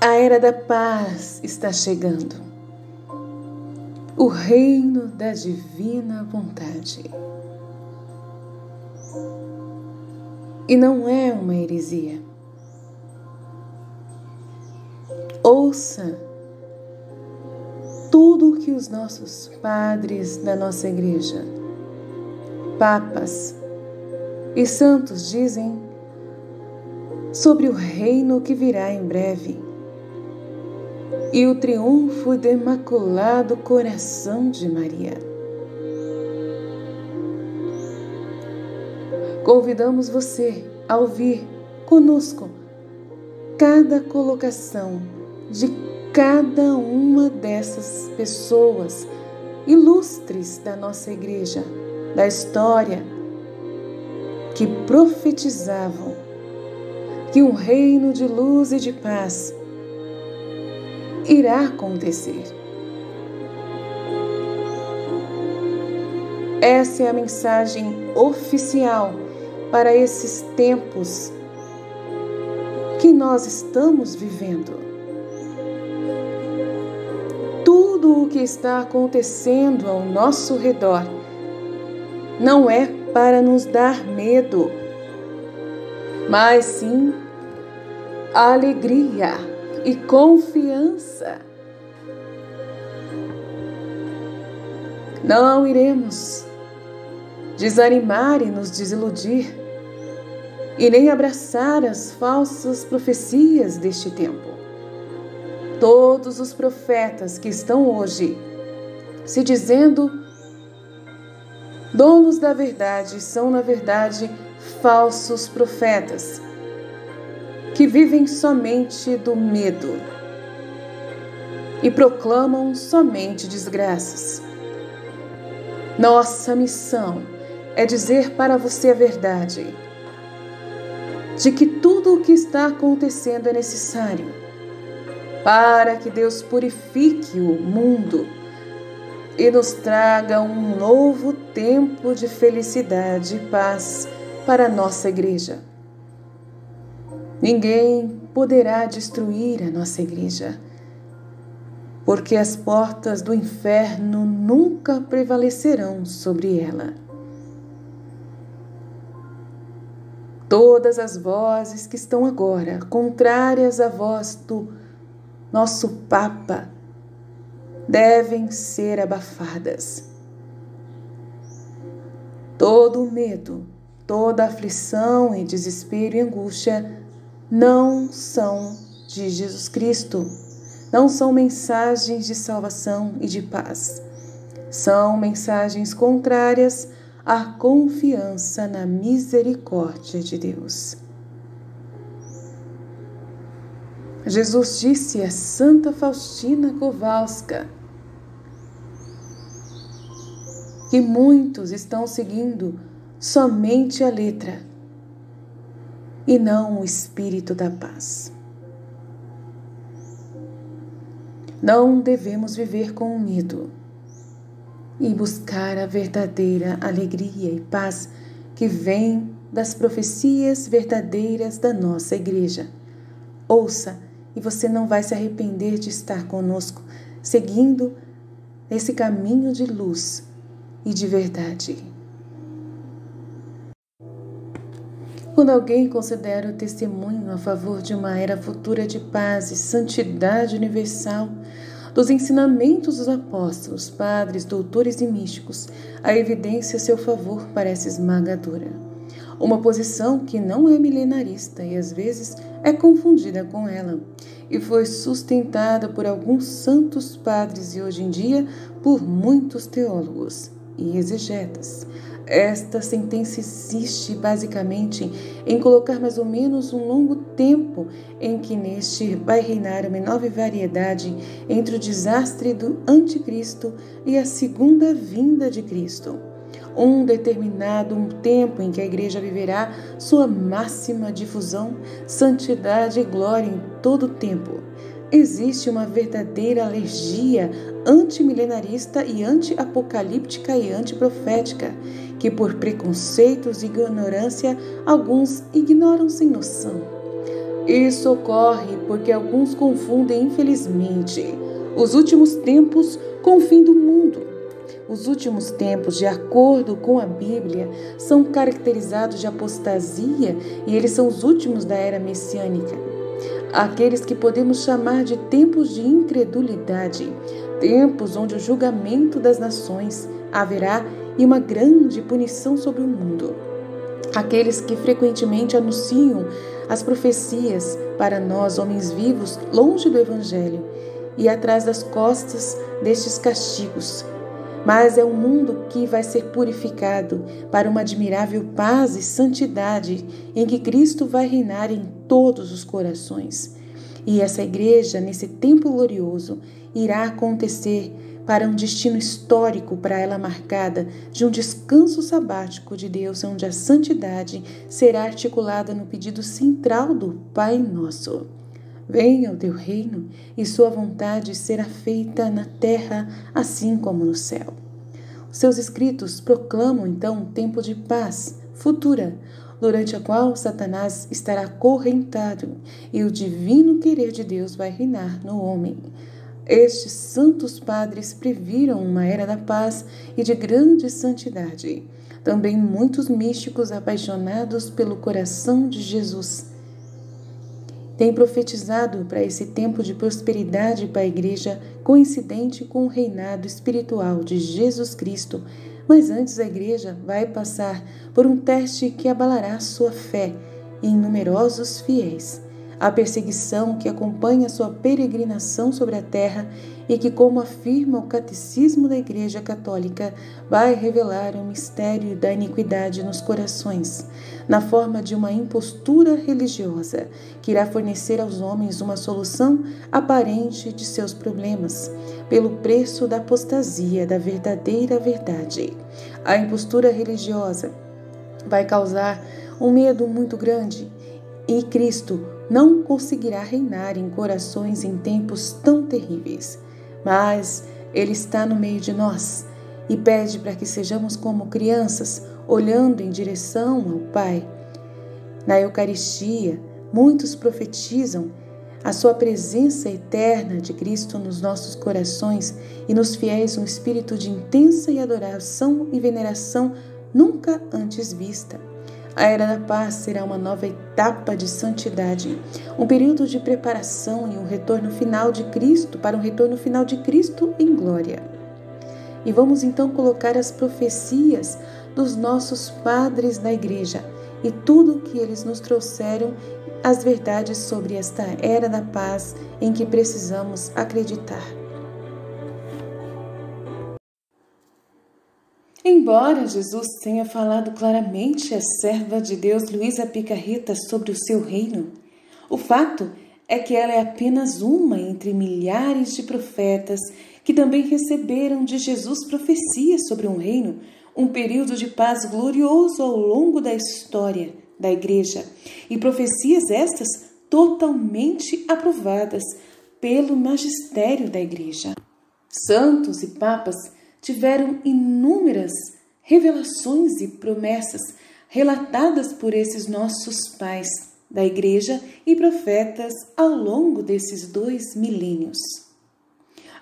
A era da paz está chegando. O reino da divina vontade. E não é uma heresia. Ouça tudo o que os nossos padres da nossa igreja, papas e santos dizem sobre o reino que virá em breve e o triunfo do Imaculado Coração de Maria. Convidamos você a ouvir conosco cada colocação de cada uma dessas pessoas ilustres da nossa igreja, da história, que profetizavam que um reino de luz e de paz irá acontecer. Essa é a mensagem oficial para esses tempos que nós estamos vivendo. Tudo o que está acontecendo ao nosso redor não é para nos dar medo, mas sim alegria e confiança. Não iremos desanimar e nos desiludir, e nem abraçar as falsas profecias deste tempo. Todos os profetas que estão hoje se dizendo donos da verdade são, na verdade, falsos profetas, que vivem somente do medo e proclamam somente desgraças. Nossa missão é dizer para você a verdade, de que tudo o que está acontecendo é necessário para que Deus purifique o mundo e nos traga um novo tempo de felicidade e paz para a nossa igreja. Ninguém poderá destruir a nossa igreja, porque as portas do inferno nunca prevalecerão sobre ela. Todas as vozes que estão agora contrárias à voz do nosso Papa devem ser abafadas. Todo o medo, toda aflição e desespero e angústia não são de Jesus Cristo, não são mensagens de salvação e de paz. São mensagens contrárias à confiança na misericórdia de Deus. Jesus disse a Santa Faustina Kowalska que muitos estão seguindo somente a letra e não o espírito da paz. Não devemos viver com medo e buscar a verdadeira alegria e paz que vem das profecias verdadeiras da nossa igreja. Ouça, e você não vai se arrepender de estar conosco, seguindo esse caminho de luz e de verdade. Quando alguém considera o testemunho a favor de uma era futura de paz e santidade universal, dos ensinamentos dos apóstolos, padres, doutores e místicos, a evidência a seu favor parece esmagadora. Uma posição que não é milenarista e às vezes é confundida com ela, e foi sustentada por alguns santos padres e hoje em dia por muitos teólogos e exegetas. Esta sentença insiste basicamente em colocar mais ou menos um longo tempo em que neste vai reinar uma enorme variedade entre o desastre do anticristo e a segunda vinda de Cristo. Um determinado tempo em que a igreja viverá sua máxima difusão, santidade e glória em todo o tempo. Existe uma verdadeira alergia antimilenarista e anti-apocalíptica e antiprofética, que por preconceitos e ignorância alguns ignoram sem noção. Isso ocorre porque alguns confundem, infelizmente, os últimos tempos com o fim do mundo. Os últimos tempos, de acordo com a Bíblia, são caracterizados de apostasia e eles são os últimos da era messiânica. Aqueles que podemos chamar de tempos de incredulidade, tempos onde o julgamento das nações haverá e uma grande punição sobre o mundo. Aqueles que frequentemente anunciam as profecias para nós, homens vivos, longe do Evangelho e atrás das costas destes castigos. Mas é um mundo que vai ser purificado para uma admirável paz e santidade em que Cristo vai reinar em todos os corações. E essa igreja, nesse tempo glorioso, irá acontecer para um destino histórico para ela marcada de um descanso sabático de Deus, onde a santidade será articulada no pedido central do Pai Nosso. Venha o teu reino e sua vontade será feita na terra assim como no céu. Os seus escritos proclamam então um tempo de paz futura, durante a qual Satanás estará acorrentado e o divino querer de Deus vai reinar no homem. Estes santos padres previram uma era da paz e de grande santidade. Também muitos místicos apaixonados pelo coração de Jesus têm profetizado para esse tempo de prosperidade para a igreja, coincidente com o reinado espiritual de Jesus Cristo. Mas antes a igreja vai passar por um teste que abalará sua fé em numerosos fiéis. A perseguição que acompanha sua peregrinação sobre a terra e que, como afirma o Catecismo da Igreja Católica, vai revelar o mistério da iniquidade nos corações, na forma de uma impostura religiosa que irá fornecer aos homens uma solução aparente de seus problemas, pelo preço da apostasia da verdadeira verdade. A impostura religiosa vai causar um medo muito grande e Cristo não conseguirá reinar em corações em tempos tão terríveis. Mas Ele está no meio de nós e pede para que sejamos como crianças, olhando em direção ao Pai. Na Eucaristia, muitos profetizam a sua presença eterna de Cristo nos nossos corações e nos fiéis um espírito de intensa adoração e veneração nunca antes vista. A Era da Paz será uma nova etapa de santidade, um período de preparação e um retorno final de Cristo, para um retorno final de Cristo em glória. E vamos então colocar as profecias dos nossos padres da igreja e tudo o que eles nos trouxeram, as verdades sobre esta Era da Paz em que precisamos acreditar. Embora Jesus tenha falado claramente à serva de Deus Luísa Picarreta sobre o seu reino, o fato é que ela é apenas uma entre milhares de profetas que também receberam de Jesus profecias sobre um reino, um período de paz glorioso ao longo da história da Igreja, e profecias estas totalmente aprovadas pelo magistério da Igreja. Santos e papas tiveram inúmeras revelações e promessas relatadas por esses nossos pais da Igreja e profetas ao longo desses 2 milênios.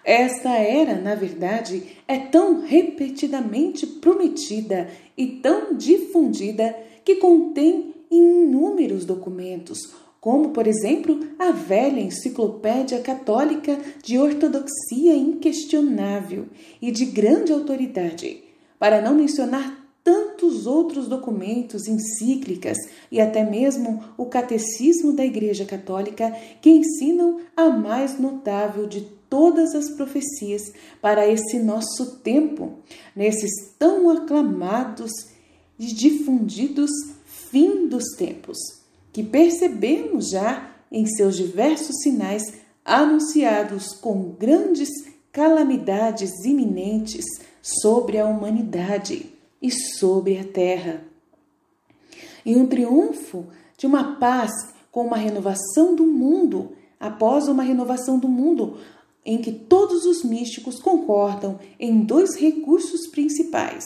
Esta era, na verdade, é tão repetidamente prometida e tão difundida que contém inúmeros documentos, como, por exemplo, a velha Enciclopédia Católica de ortodoxia inquestionável e de grande autoridade, para não mencionar tantos outros documentos, encíclicas e até mesmo o Catecismo da Igreja Católica que ensinam a mais notável de todas as profecias para esse nosso tempo, nesses tão aclamados e difundidos fim dos tempos, que percebemos já em seus diversos sinais anunciados com grandes calamidades iminentes sobre a humanidade e sobre a terra. E um triunfo de uma paz com uma renovação do mundo, após uma renovação do mundo, em que todos os místicos concordam em 2 recursos principais.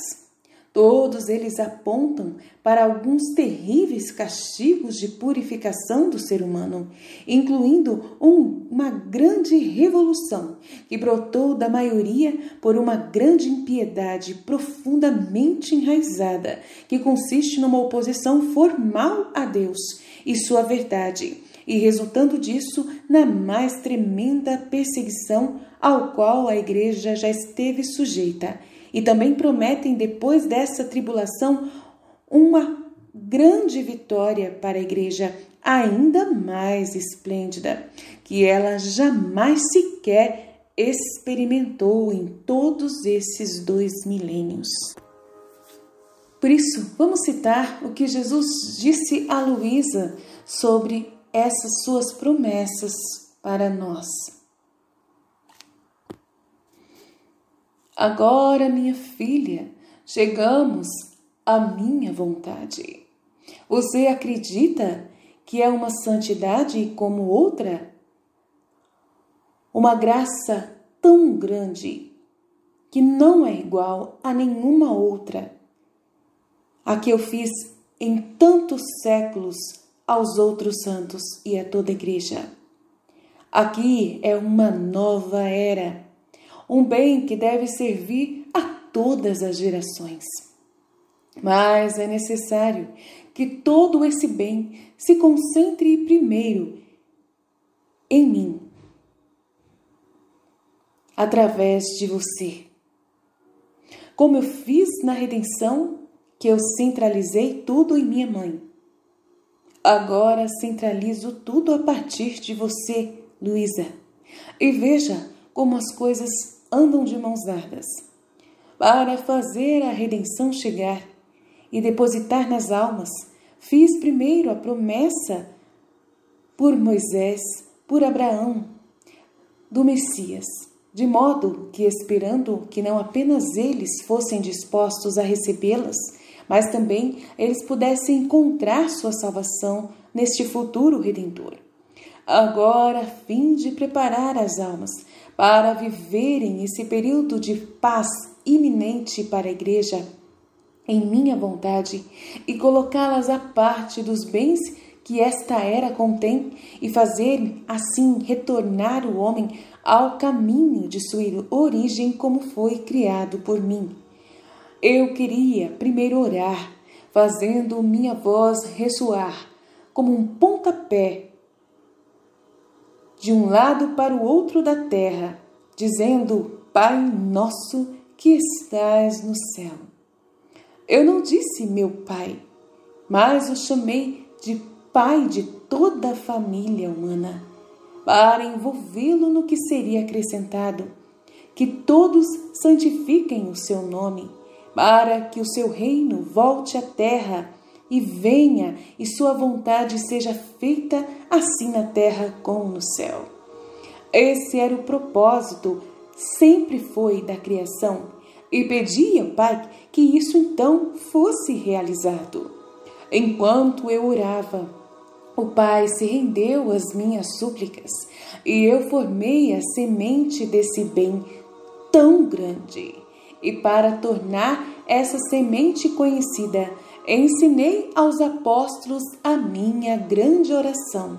Todos eles apontam para alguns terríveis castigos de purificação do ser humano, incluindo uma grande revolução que brotou da maioria por uma grande impiedade profundamente enraizada, que consiste numa oposição formal a Deus e sua verdade, e resultando disso na mais tremenda perseguição ao qual a Igreja já esteve sujeita. E também prometem, depois dessa tribulação, uma grande vitória para a Igreja, ainda mais esplêndida, que ela jamais sequer experimentou em todos esses 2 milênios. Por isso, vamos citar o que Jesus disse a Luísa sobre essas suas promessas para nós. Agora, minha filha, chegamos à minha vontade. Você acredita que é uma santidade como outra? Uma graça tão grande que não é igual a nenhuma outra, a que eu fiz em tantos séculos aos outros santos e a toda a Igreja. Aqui é uma nova era, um bem que deve servir a todas as gerações. Mas é necessário que todo esse bem se concentre primeiro em mim, através de você. Como eu fiz na redenção, que eu centralizei tudo em minha mãe. Agora centralizo tudo a partir de você, Luísa. E veja como as coisas andam de mãos dadas. Para fazer a redenção chegar e depositar nas almas, fiz primeiro a promessa por Moisés, por Abraão, do Messias, de modo que, esperando que não apenas eles fossem dispostos a recebê-las, mas também eles pudessem encontrar sua salvação neste futuro Redentor. Agora, a fim de preparar as almas para viverem esse período de paz iminente para a Igreja, em minha vontade, e colocá-las à parte dos bens que esta era contém, e fazer assim retornar o homem ao caminho de sua origem como foi criado por mim. Eu queria primeiro orar, fazendo minha voz ressoar como um pontapé de um lado para o outro da terra, dizendo: Pai nosso que estás no céu. Eu não disse meu pai, mas o chamei de pai de toda a família humana, para envolvê-lo no que seria acrescentado, que todos santifiquem o seu nome, para que o seu reino volte à terra e venha, e sua vontade seja feita assim na terra como no céu. Esse era o propósito, sempre foi, da criação, e pedi ao Pai que isso então fosse realizado. Enquanto eu orava, o Pai se rendeu às minhas súplicas, e eu formei a semente desse bem tão grande. E para tornar essa semente conhecida, Ensinei aos apóstolos a minha grande oração,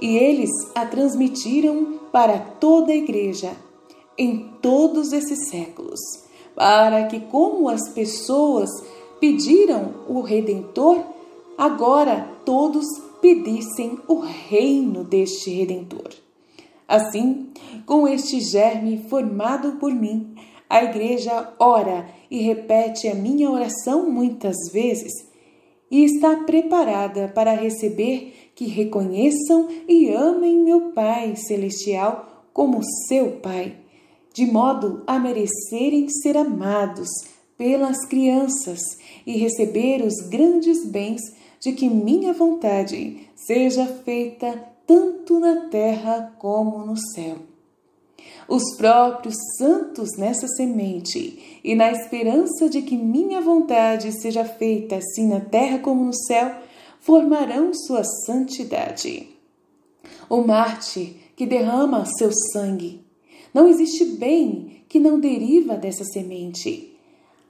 e eles a transmitiram para toda a igreja, em todos esses séculos, para que, como as pessoas pediram o Redentor, agora todos pedissem o reino deste Redentor. Assim, com este germe formado por mim, a igreja ora e repete a minha oração muitas vezes e está preparada para receber que reconheçam e amem meu Pai Celestial como seu Pai, de modo a merecerem ser amados pelas crianças e receber os grandes bens de que minha vontade seja feita tanto na terra como no céu. Os próprios santos nessa semente e na esperança de que minha vontade seja feita assim na terra como no céu, formarão sua santidade. O mártir que derrama seu sangue, não existe bem que não deriva dessa semente.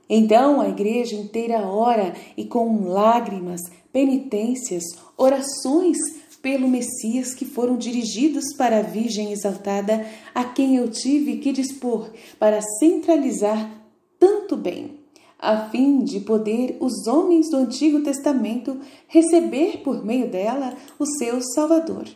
Então a igreja inteira ora e com lágrimas, penitências, orações pelo Messias que foram dirigidos para a Virgem exaltada, a quem eu tive que dispor para centralizar tanto bem, a fim de poder os homens do Antigo Testamento receber por meio dela o seu Salvador.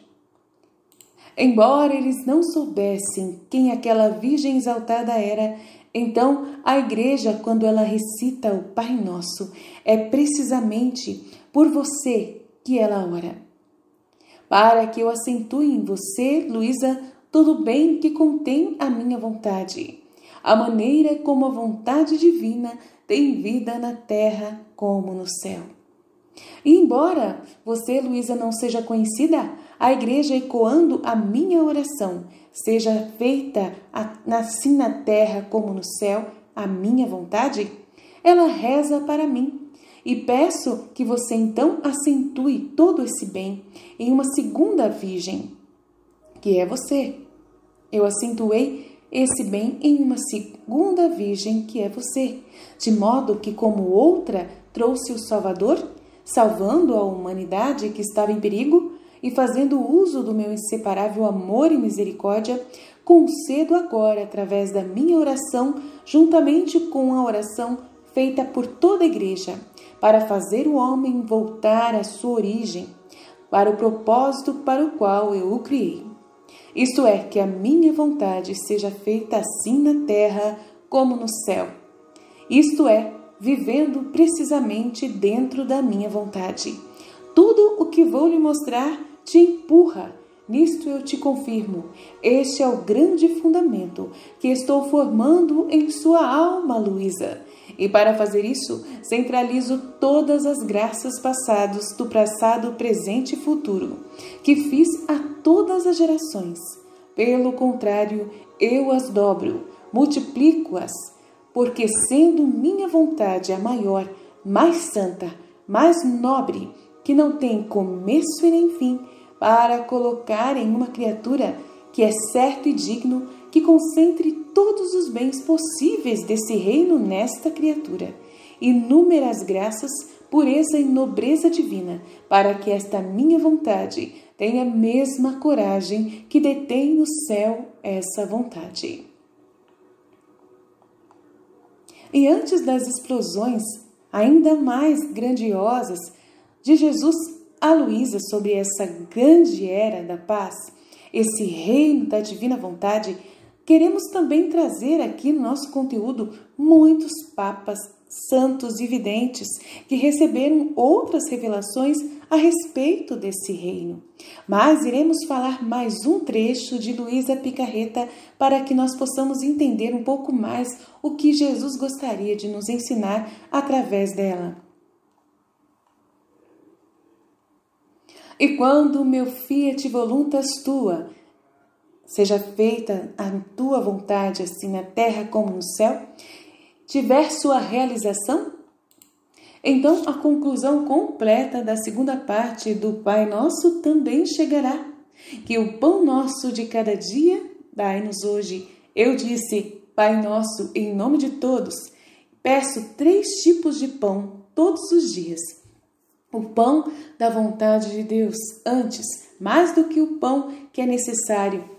Embora eles não soubessem quem aquela Virgem exaltada era, então a igreja, quando ela recita o Pai Nosso, é precisamente por você que ela ora. Para que eu acentue em você, Luísa, todo o bem que contém a minha vontade, a maneira como a vontade divina tem vida na terra como no céu. E embora você, Luísa, não seja conhecida, a igreja, ecoando a minha oração, seja feita assim na terra como no céu, a minha vontade, ela reza para mim. E peço que você então acentue todo esse bem em uma segunda virgem, que é você. Eu acentuei esse bem em uma segunda virgem, que é você, de modo que, como outra trouxe o Salvador, salvando a humanidade que estava em perigo e fazendo uso do meu inseparável amor e misericórdia, concedo agora, através da minha oração, juntamente com a oração feita por toda a igreja, para fazer o homem voltar à sua origem, para o propósito para o qual eu o criei. Isto é, que a minha vontade seja feita assim na terra como no céu. Isto é, vivendo precisamente dentro da minha vontade. Tudo o que vou lhe mostrar te empurra. Nisto eu te confirmo. Este é o grande fundamento que estou formando em sua alma, Luísa. E para fazer isso, centralizo todas as graças passadas, do passado, presente e futuro, que fiz a todas as gerações. Pelo contrário, eu as dobro, multiplico-as, porque sendo minha vontade a maior, mais santa, mais nobre, que não tem começo e nem fim, para colocar em uma criatura que é certo e digno que concentre todos os bens possíveis desse reino nesta criatura, inúmeras graças, pureza e nobreza divina, para que esta minha vontade tenha a mesma coragem que detém no céu essa vontade. E antes das explosões ainda mais grandiosas de Jesus a Luísa sobre essa grande era da paz, esse reino da divina vontade, queremos também trazer aqui no nosso conteúdo muitos papas, santos e videntes que receberam outras revelações a respeito desse reino. Mas iremos falar mais um trecho de Luísa Picarreta para que nós possamos entender um pouco mais o que Jesus gostaria de nos ensinar através dela. E quando meu fiat voluntas tua, seja feita a tua vontade, assim na terra como no céu, tiver sua realização, então a conclusão completa da segunda parte do Pai Nosso também chegará, que o pão nosso de cada dia dai-nos hoje. Eu disse, Pai Nosso, em nome de todos, peço 3 tipos de pão, todos os dias. O pão da vontade de Deus, antes, mais do que o pão que é necessário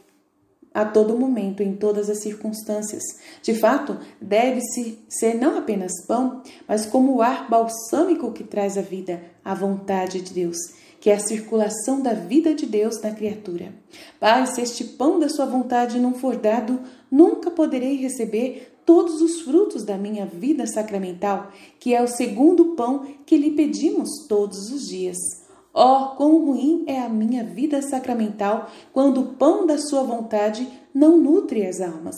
a todo momento, em todas as circunstâncias. De fato, deve-se ser não apenas pão, mas como o ar balsâmico que traz a vida, a vontade de Deus, que é a circulação da vida de Deus na criatura. Pai, se este pão da sua vontade não for dado, nunca poderei receber todos os frutos da minha vida sacramental, que é o segundo pão que lhe pedimos todos os dias. Oh, quão ruim é a minha vida sacramental quando o pão da sua vontade não nutre as almas.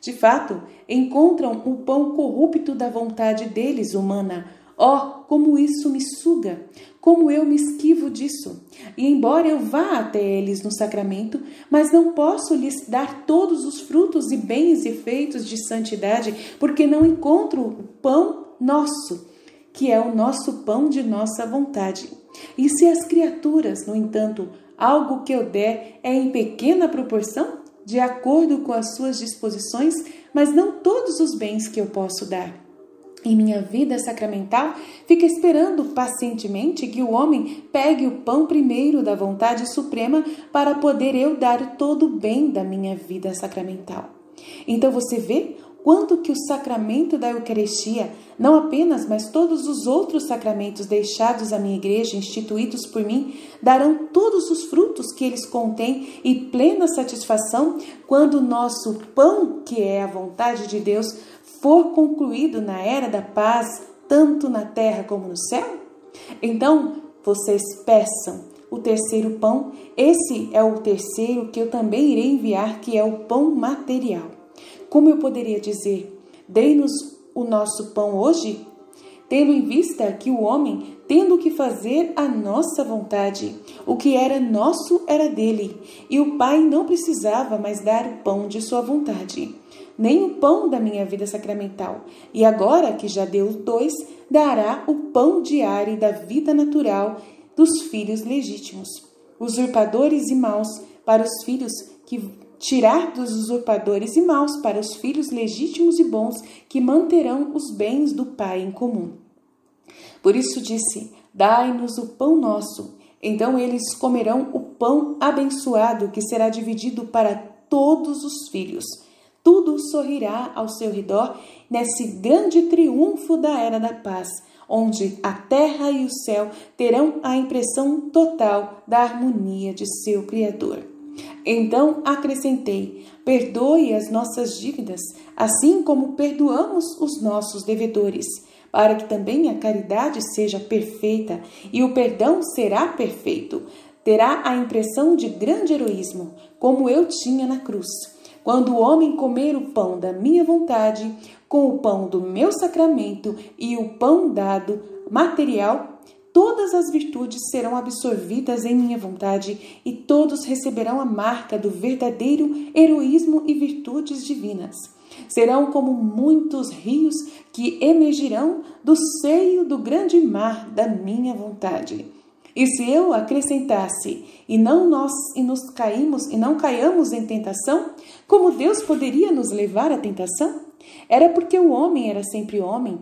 De fato, encontram o pão corrupto da vontade deles, humana. Oh, como isso me suga! Como eu me esquivo disso! E embora eu vá até eles no sacramento, mas não posso lhes dar todos os frutos e bens e feitos de santidade, porque não encontro o pão nosso, que é o nosso pão de nossa vontade. E se as criaturas, no entanto, algo que eu der é em pequena proporção, de acordo com as suas disposições, mas não todos os bens que eu posso dar. Em minha vida sacramental, fica esperando pacientemente que o homem pegue o pão primeiro da vontade suprema para poder eu dar todo o bem da minha vida sacramental. Então você vê quanto que o sacramento da Eucaristia, não apenas, mas todos os outros sacramentos deixados à minha igreja, instituídos por mim, darão todos os frutos que eles contêm e plena satisfação quando o nosso pão, que é a vontade de Deus, for concluído na era da paz, tanto na terra como no céu? Então, vocês peçam o terceiro pão. Esse é o terceiro que eu também irei enviar, que é o pão material. Como eu poderia dizer, dei-nos o nosso pão hoje? Tendo em vista que o homem, tendo que fazer a nossa vontade, o que era nosso era dele, e o Pai não precisava mais dar o pão de sua vontade, nem o pão da minha vida sacramental. E agora que já deu 2, dará o pão diário da vida natural dos filhos legítimos. Usurpadores e maus para os filhos que tirar dos usurpadores e maus para os filhos legítimos e bons que manterão os bens do Pai em comum. Por isso disse, dai-nos o pão nosso. Então eles comerão o pão abençoado que será dividido para todos os filhos. Tudo sorrirá ao seu redor nesse grande triunfo da era da paz, onde a terra e o céu terão a impressão total da harmonia de seu Criador. Então acrescentei, perdoe as nossas dívidas, assim como perdoamos os nossos devedores, para que também a caridade seja perfeita e o perdão será perfeito. Terá a impressão de grande heroísmo, como eu tinha na cruz. Quando o homem comer o pão da minha vontade, com o pão do meu sacramento e o pão dado material, todas as virtudes serão absorvidas em minha vontade e todos receberão a marca do verdadeiro heroísmo e virtudes divinas. Serão como muitos rios que emergirão do seio do grande mar da minha vontade. E se eu acrescentasse e não caiamos em tentação, como Deus poderia nos levar à tentação? Era porque o homem era sempre homem,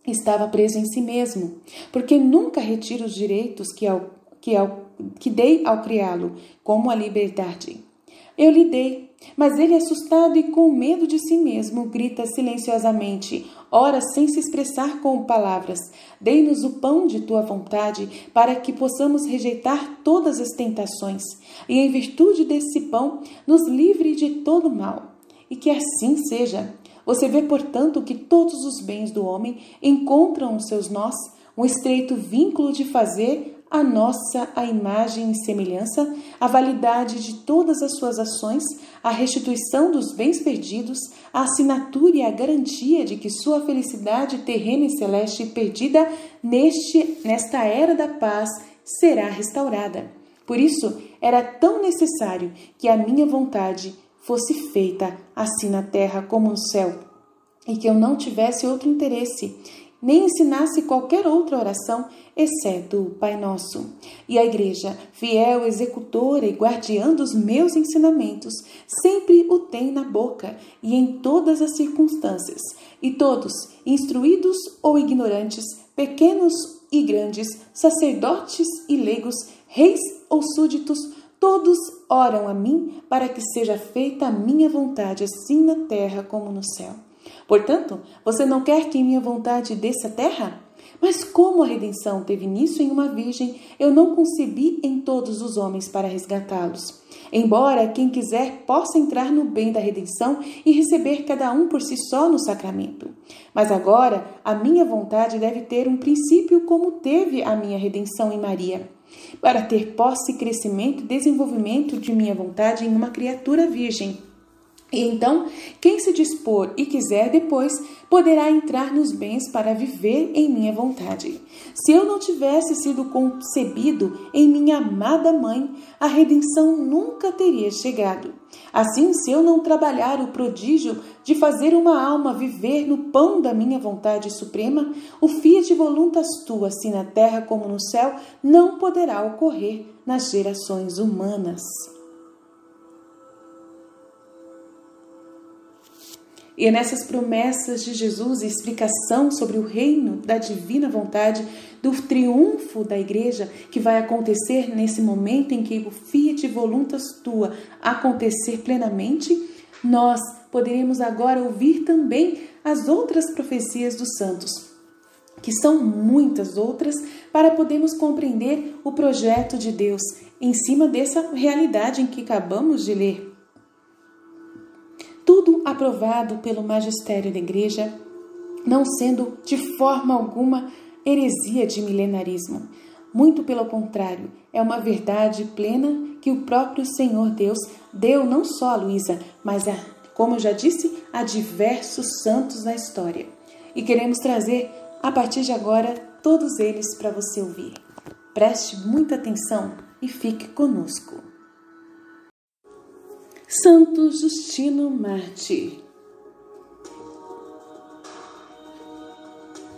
estava preso em si mesmo, porque nunca retiro os direitos que dei ao criá-lo, como a liberdade. Eu lhe dei, mas ele, assustado e com medo de si mesmo, grita silenciosamente, ora sem se expressar com palavras, dei-nos o pão de tua vontade, para que possamos rejeitar todas as tentações, e em virtude desse pão, nos livre de todo mal. E que assim seja. Você vê, portanto, que todos os bens do homem encontram os seus nós, um estreito vínculo de fazer a nossa a imagem e semelhança, a validade de todas as suas ações, a restituição dos bens perdidos, a assinatura e a garantia de que sua felicidade terrena e celeste perdida nesta era da paz será restaurada. Por isso, era tão necessário que a minha vontade fosse feita assim na terra como no céu, e que eu não tivesse outro interesse, nem ensinasse qualquer outra oração, exceto o Pai Nosso. E a Igreja, fiel executora e guardiã dos meus ensinamentos, sempre o tem na boca e em todas as circunstâncias, e todos, instruídos ou ignorantes, pequenos e grandes, sacerdotes e leigos, reis ou súditos, todos oram a mim para que seja feita a minha vontade, assim na terra como no céu. Portanto, você não quer que minha vontade desça à terra? Mas como a redenção teve início em uma virgem, eu não concebi em todos os homens para resgatá-los. Embora quem quiser possa entrar no bem da redenção e receber cada um por si só no sacramento. Mas agora a minha vontade deve ter um princípio como teve a minha redenção em Maria, para ter posse, crescimento e desenvolvimento de minha vontade em uma criatura virgem. E então, quem se dispor e quiser depois, poderá entrar nos bens para viver em minha vontade. Se eu não tivesse sido concebido em minha amada mãe, a redenção nunca teria chegado. Assim, se eu não trabalhar o prodígio de fazer uma alma viver no pão da minha vontade suprema, o fiat voluntas tua, assim na terra como no céu, não poderá ocorrer nas gerações humanas. E é nessas promessas de Jesus e explicação sobre o reino da divina vontade, do triunfo da igreja, que vai acontecer nesse momento em que o fiat voluntas tua acontecer plenamente, nós poderemos agora ouvir também as outras profecias dos santos, que são muitas outras, para podermos compreender o projeto de Deus em cima dessa realidade em que acabamos de ler. Tudo aprovado pelo magistério da Igreja, não sendo de forma alguma heresia de milenarismo. Muito pelo contrário, é uma verdade plena que o próprio Senhor Deus deu não só a Luísa, mas, como eu já disse, a diversos santos na história. E queremos trazer, a partir de agora, todos eles para você ouvir. Preste muita atenção e fique conosco. Santo Justino Mártir.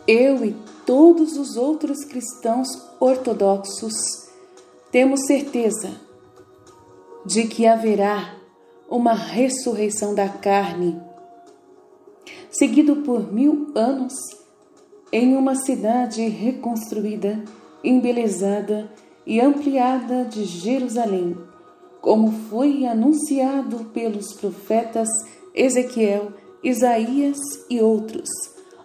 Eu e todos os outros cristãos ortodoxos temos certeza de que haverá uma ressurreição da carne, seguido por 1000 anos, em uma cidade reconstruída, embelezada e ampliada de Jerusalém, como foi anunciado pelos profetas Ezequiel, Isaías e outros.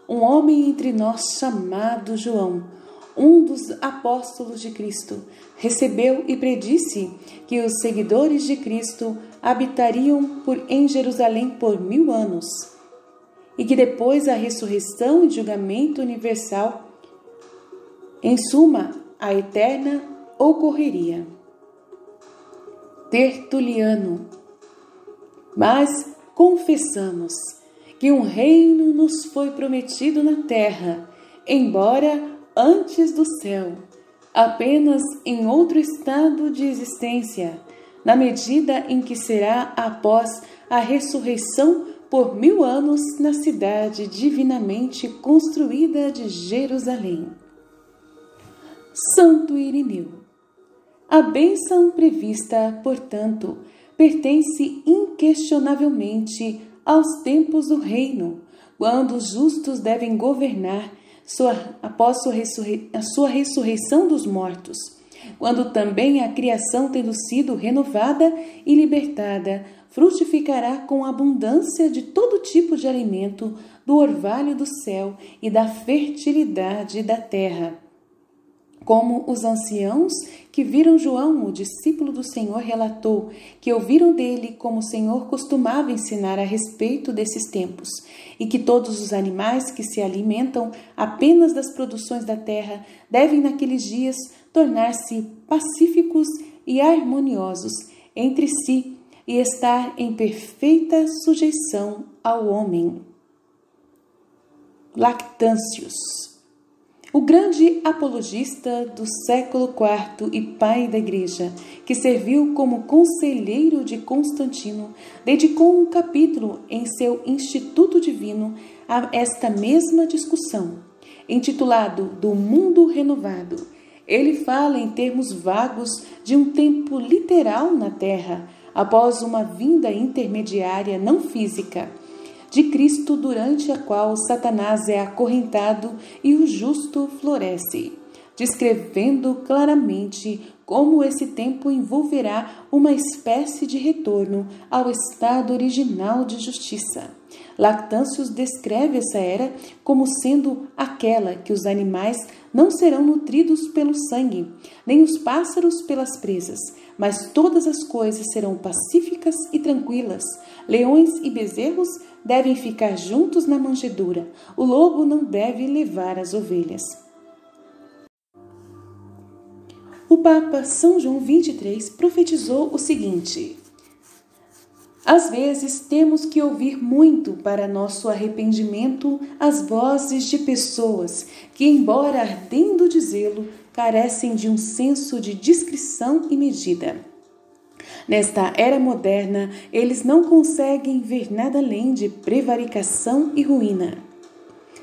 Um homem entre nós chamado João, um dos apóstolos de Cristo, recebeu e predisse que os seguidores de Cristo habitariam em Jerusalém por 1000 anos, e que depois da ressurreição e julgamento universal, em suma, a eterna ocorreria. Tertuliano. Mas confessamos que um reino nos foi prometido na terra, embora antes do céu, apenas em outro estado de existência, na medida em que será após a ressurreição por 1000 anos na cidade divinamente construída de Jerusalém. Santo Irineu. A bênção prevista, portanto, pertence inquestionavelmente aos tempos do reino, quando os justos devem governar após a sua ressurreição dos mortos, quando também a criação, tendo sido renovada e libertada, frutificará com abundância de todo tipo de alimento do orvalho do céu e da fertilidade da terra. Como os anciãos que viram João, o discípulo do Senhor, relatou, que ouviram dele como o Senhor costumava ensinar a respeito desses tempos, e que todos os animais que se alimentam apenas das produções da terra devem naqueles dias tornar-se pacíficos e harmoniosos entre si e estar em perfeita sujeição ao homem. Lactâncios. O grande apologista do século IV e pai da Igreja, que serviu como conselheiro de Constantino, dedicou um capítulo em seu Instituto Divino a esta mesma discussão, intitulado Do Mundo Renovado. Ele fala em termos vagos de um tempo literal na Terra, após uma vinda intermediária não física, de Cristo, durante a qual Satanás é acorrentado e o justo floresce, descrevendo claramente como esse tempo envolverá uma espécie de retorno ao estado original de justiça. Lactâncios descreve essa era como sendo aquela que os animais não serão nutridos pelo sangue, nem os pássaros pelas presas, mas todas as coisas serão pacíficas e tranquilas. Leões e bezerros devem ficar juntos na manjedoura. O lobo não deve levar as ovelhas. O Papa São João XXIII profetizou o seguinte: às vezes temos que ouvir muito para nosso arrependimento as vozes de pessoas que, embora ardendo de zelo, carecem de um senso de discrição e medida. Nesta era moderna, eles não conseguem ver nada além de prevaricação e ruína.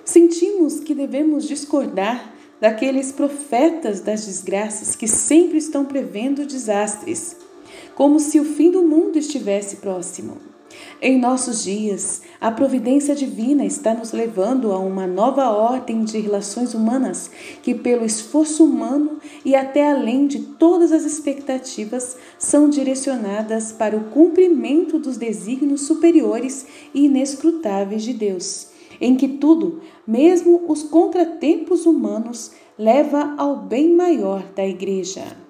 Sentimos que devemos discordar daqueles profetas das desgraças que sempre estão prevendo desastres, como se o fim do mundo estivesse próximo. Em nossos dias, a providência divina está nos levando a uma nova ordem de relações humanas que, pelo esforço humano e até além de todas as expectativas, são direcionadas para o cumprimento dos desígnios superiores e inescrutáveis de Deus, em que tudo, mesmo os contratempos humanos, leva ao bem maior da Igreja.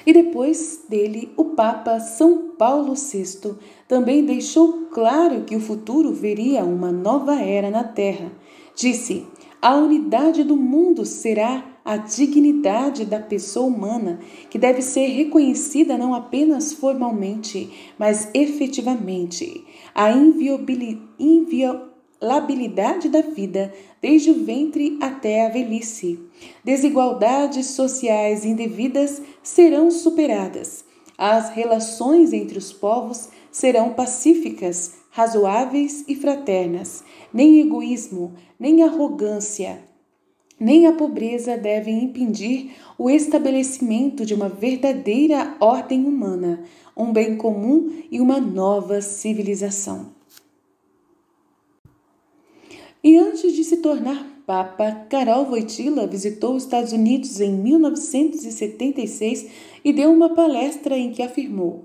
E depois dele, o Papa São Paulo VI também deixou claro que o futuro veria uma nova era na Terra. Disse: a unidade do mundo será a dignidade da pessoa humana, que deve ser reconhecida não apenas formalmente, mas efetivamente. A inviolabilidade da vida, desde o ventre até a velhice. Desigualdades sociais indevidas serão superadas. As relações entre os povos serão pacíficas, razoáveis e fraternas. Nem egoísmo, nem arrogância, nem a pobreza devem impedir o estabelecimento de uma verdadeira ordem humana, um bem comum e uma nova civilização. E antes de se tornar Papa, Karol Wojtyła visitou os Estados Unidos em 1976 e deu uma palestra em que afirmou: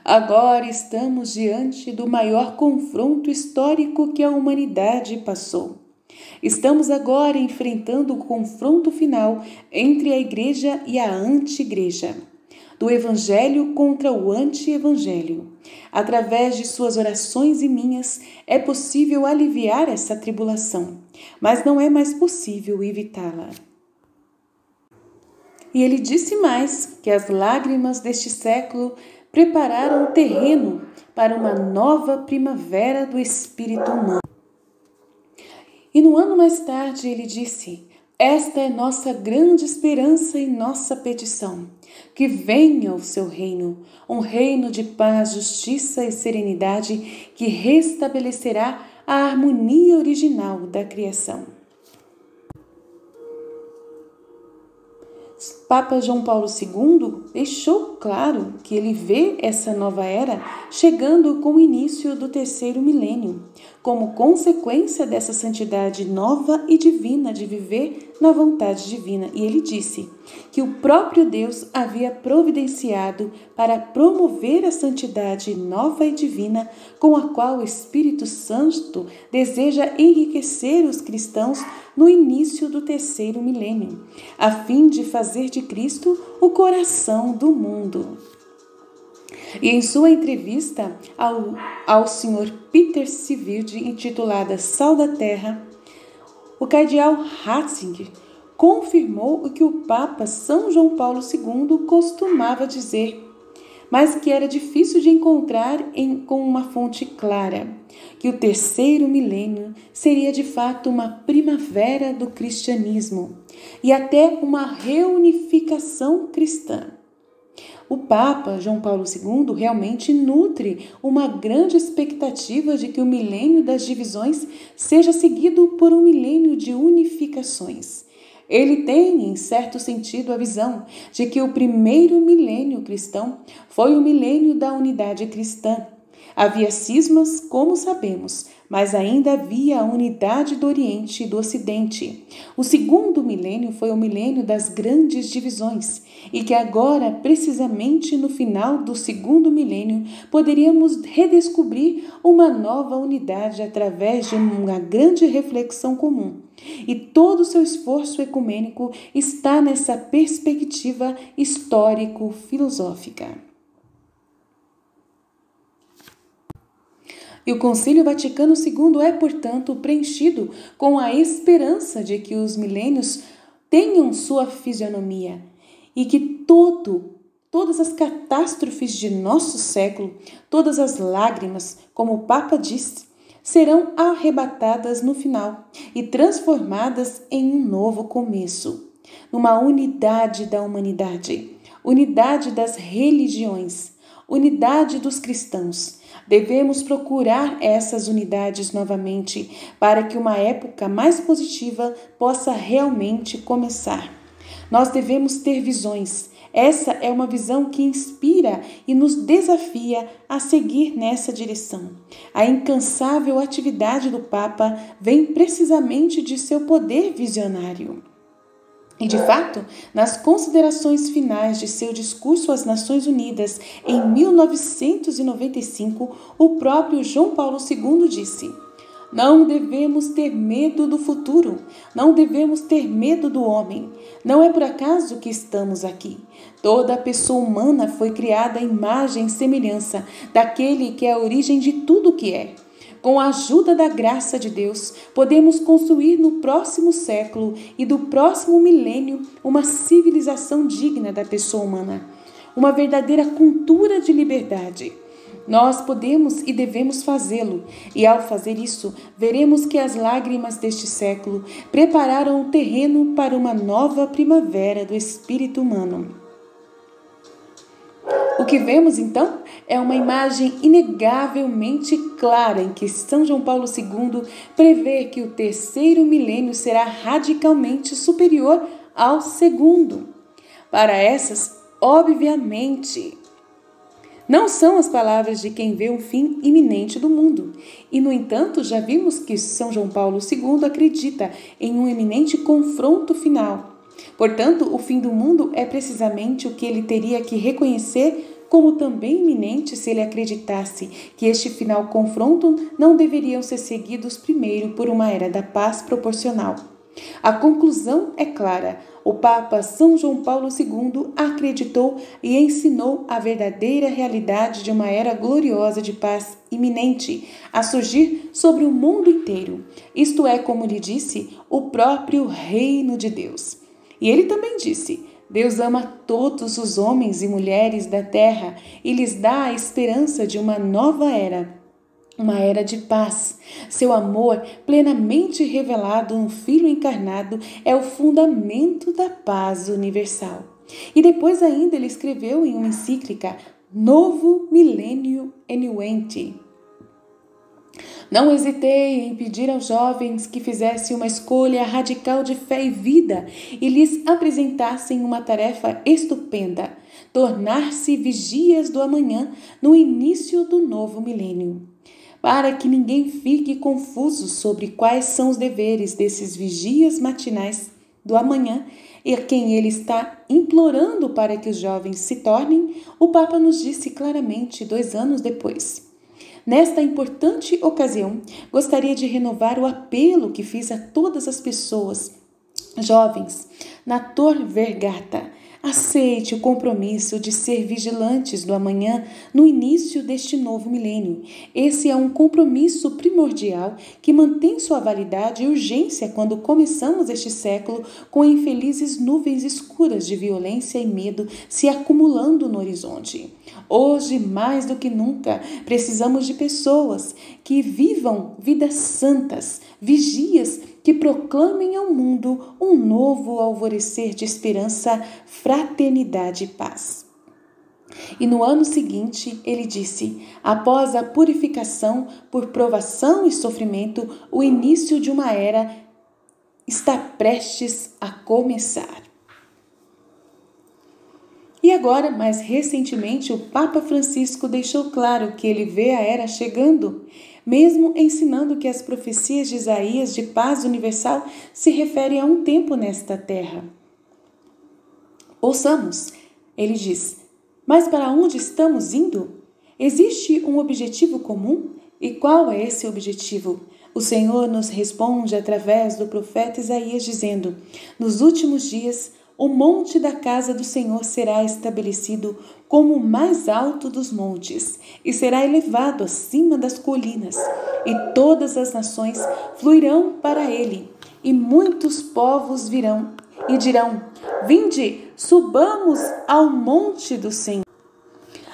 agora estamos diante do maior confronto histórico que a humanidade passou. Estamos agora enfrentando o confronto final entre a Igreja e a anti-Igreja, do Evangelho contra o anti-Evangelho. Através de suas orações e minhas, é possível aliviar essa tribulação, mas não é mais possível evitá-la. E ele disse mais que as lágrimas deste século prepararam o terreno para uma nova primavera do espírito humano. E no ano mais tarde ele disse: esta é nossa grande esperança e nossa petição, que venha o seu reino, um reino de paz, justiça e serenidade que restabelecerá a harmonia original da criação. Papa João Paulo II deixou claro que ele vê essa nova era chegando com o início do terceiro milênio, como consequência dessa santidade nova e divina de viver na vontade divina. E ele disse que o próprio Deus havia providenciado para promover a santidade nova e divina com a qual o Espírito Santo deseja enriquecer os cristãos no início do terceiro milênio, a fim de fazer de Cristo o coração do mundo. E em sua entrevista ao Sr. Peter Sivide, intitulada Sal da Terra, o cardeal Ratzinger confirmou o que o Papa São João Paulo II costumava dizer, mas que era difícil de encontrar com uma fonte clara, que o terceiro milênio seria de fato uma primavera do cristianismo e até uma reunificação cristã. O Papa João Paulo II realmente nutre uma grande expectativa de que o milênio das divisões seja seguido por um milênio de unificações. Ele tem, em certo sentido, a visão de que o primeiro milênio cristão foi o milênio da unidade cristã, Havia cismas, como sabemos, mas ainda havia a unidade do Oriente e do Ocidente. O segundo milênio foi o milênio das grandes divisões, e que agora, precisamente no final do segundo milênio, poderíamos redescobrir uma nova unidade através de uma grande reflexão comum. E todo o seu esforço ecumênico está nessa perspectiva histórico-filosófica. E o Concílio Vaticano II é, portanto, preenchido com a esperança de que os milênios tenham sua fisionomia e que todas as catástrofes de nosso século, todas as lágrimas, como o Papa diz, serão arrebatadas no final e transformadas em um novo começo, numa unidade da humanidade, unidade das religiões, unidade dos cristãos. Devemos procurar essas unidades novamente para que uma época mais positiva possa realmente começar. Nós devemos ter visões. Essa é uma visão que inspira e nos desafia a seguir nessa direção. A incansável atividade do Papa vem precisamente de seu poder visionário. E, de fato, nas considerações finais de seu discurso às Nações Unidas em 1995, o próprio João Paulo II disse: "Não devemos ter medo do futuro, não devemos ter medo do homem. Não é por acaso que estamos aqui. Toda a pessoa humana foi criada à imagem e semelhança daquele que é a origem de tudo o que é. Com a ajuda da graça de Deus, podemos construir no próximo século e do próximo milênio uma civilização digna da pessoa humana, uma verdadeira cultura de liberdade. Nós podemos e devemos fazê-lo, e ao fazer isso, veremos que as lágrimas deste século prepararam o terreno para uma nova primavera do espírito humano." O que vemos, então, é uma imagem inegavelmente clara em que São João Paulo II prevê que o terceiro milênio será radicalmente superior ao segundo. Para essas, obviamente, não são as palavras de quem vê um fim iminente do mundo. E, no entanto, já vimos que São João Paulo II acredita em um iminente confronto final. Portanto, o fim do mundo é precisamente o que ele teria que reconhecer como também iminente se ele acreditasse que este final confronto não deveriam ser seguidos primeiro por uma era da paz proporcional. A conclusão é clara. O Papa São João Paulo II acreditou e ensinou a verdadeira realidade de uma era gloriosa de paz iminente a surgir sobre o mundo inteiro. Isto é, como lhe disse, o próprio reino de Deus. E ele também disse: Deus ama todos os homens e mulheres da terra e lhes dá a esperança de uma nova era. Uma era de paz. Seu amor, plenamente revelado no Filho encarnado, é o fundamento da paz universal. E depois ainda ele escreveu em uma encíclica, Novo Millennium Enuente. Não hesitei em pedir aos jovens que fizessem uma escolha radical de fé e vida e lhes apresentassem uma tarefa estupenda, tornar-se vigias do amanhã no início do novo milênio. Para que ninguém fique confuso sobre quais são os deveres desses vigias matinais do amanhã e a quem ele está implorando para que os jovens se tornem, o Papa nos disse claramente 2 anos depois. Nesta importante ocasião, gostaria de renovar o apelo que fiz a todas as pessoas, jovens, na Tor Vergata. Aceite o compromisso de ser vigilantes do amanhã no início deste novo milênio. Esse é um compromisso primordial que mantém sua validade e urgência quando começamos este século com infelizes nuvens escuras de violência e medo se acumulando no horizonte. Hoje, mais do que nunca, precisamos de pessoas que vivam vidas santas, vigias que proclamem ao mundo um novo alvorecer de esperança, fraternidade e paz. E no ano seguinte, ele disse, após a purificação por provação e sofrimento, o início de uma era está prestes a começar. E agora, mais recentemente, o Papa Francisco deixou claro que ele vê a era chegando, mesmo ensinando que as profecias de Isaías de paz universal se referem a um tempo nesta terra. Ouçamos, ele diz: mas para onde estamos indo? Existe um objetivo comum? E qual é esse objetivo? O Senhor nos responde através do profeta Isaías dizendo: nos últimos dias, o monte da casa do Senhor será estabelecido como o mais alto dos montes e será elevado acima das colinas, e todas as nações fluirão para ele, e muitos povos virão e dirão: vinde, subamos ao monte do Senhor,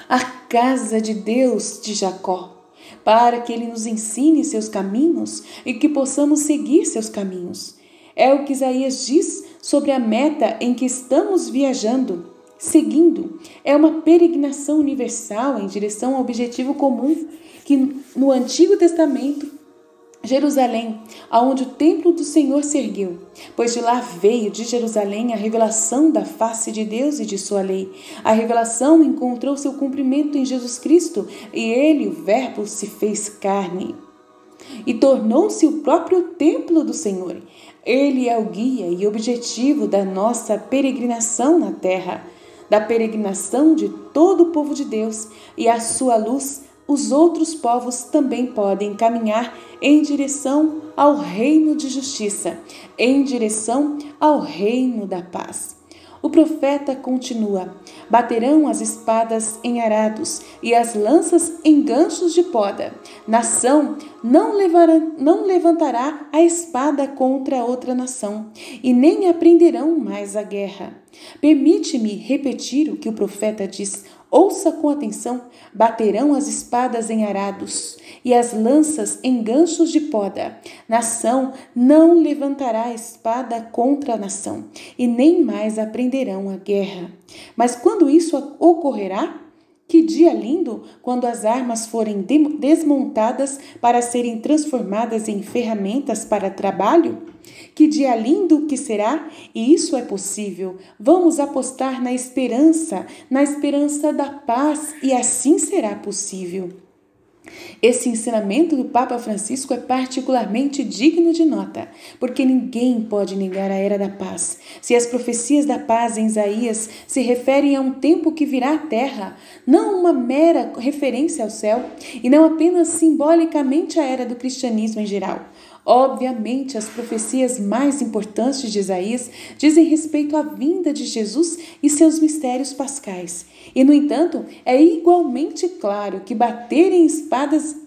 a casa de Deus de Jacó, para que ele nos ensine seus caminhos e que possamos seguir seus caminhos. É o que Isaías diz sobre a meta em que estamos viajando, seguindo. É uma peregrinação universal em direção ao objetivo comum que no Antigo Testamento, Jerusalém, aonde o templo do Senhor se ergueu, pois de lá veio de Jerusalém a revelação da face de Deus e de sua lei. A revelação encontrou seu cumprimento em Jesus Cristo, e ele, o Verbo, se fez carne e tornou-se o próprio templo do Senhor. Ele é o guia e objetivo da nossa peregrinação na terra, da peregrinação de todo o povo de Deus, e à sua luz os outros povos também podem caminhar em direção ao reino de justiça, em direção ao reino da paz. O profeta continua: baterão as espadas em arados e as lanças em ganchos de poda. Nação não levantará a espada contra outra nação, e nem aprenderão mais a guerra. Permite-me repetir o que o profeta diz. Ouça com atenção: baterão as espadas em arados e as lanças em ganchos de poda. Nação não levantará a espada contra a nação, e nem mais aprenderão a guerra. Mas quando isso ocorrerá? Que dia lindo, quando as armas forem desmontadas para serem transformadas em ferramentas para trabalho? Que dia lindo que será, e isso é possível. Vamos apostar na esperança da paz, e assim será possível. Esse ensinamento do Papa Francisco é particularmente digno de nota, porque ninguém pode negar a era da paz. Se as profecias da paz em Isaías se referem a um tempo que virá à terra, não uma mera referência ao céu, e não apenas simbolicamente à era do cristianismo em geral. Obviamente, as profecias mais importantes de Isaías dizem respeito à vinda de Jesus e seus mistérios pascais. E, no entanto, é igualmente claro que bater em espadas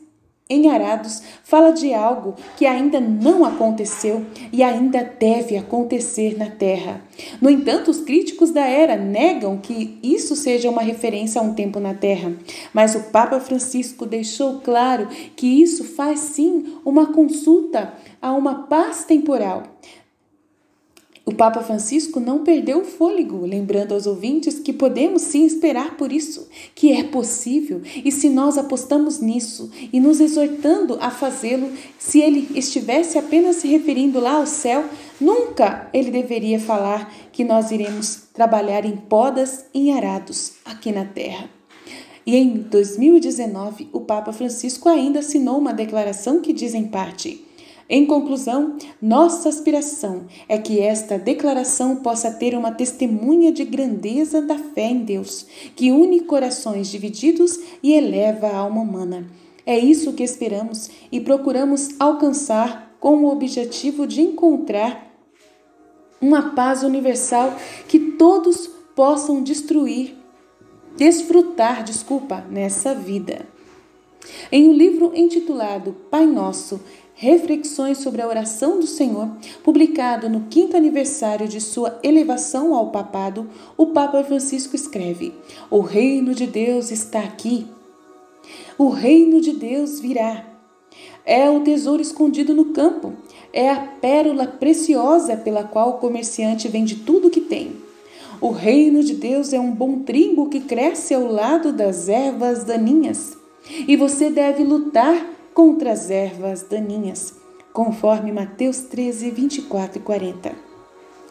em arados fala de algo que ainda não aconteceu e ainda deve acontecer na terra. No entanto, os críticos da era negam que isso seja uma referência a um tempo na terra, mas o Papa Francisco deixou claro que isso faz sim uma consulta a uma paz temporal. O Papa Francisco não perdeu o fôlego, lembrando aos ouvintes que podemos sim esperar por isso, que é possível, e se nós apostamos nisso e nos exortando a fazê-lo, se ele estivesse apenas se referindo lá ao céu, nunca ele deveria falar que nós iremos trabalhar em podas e em arados aqui na terra. E em 2019, o Papa Francisco ainda assinou uma declaração que diz em parte: em conclusão, nossa aspiração é que esta declaração possa ter uma testemunha de grandeza da fé em Deus, que une corações divididos e eleva a alma humana. É isso que esperamos e procuramos alcançar com o objetivo de encontrar uma paz universal que todos possam desfrutar nessa vida. Em um livro intitulado Pai Nosso, Reflexões sobre a Oração do Senhor, publicado no 5º aniversário de sua elevação ao papado, o Papa Francisco escreve: o reino de Deus está aqui. O reino de Deus virá. É o tesouro escondido no campo. É a pérola preciosa pela qual o comerciante vende tudo o que tem. O reino de Deus é um bom trigo que cresce ao lado das ervas daninhas. E você deve lutar contra as ervas daninhas, conforme Mateus 13, 24 e 40.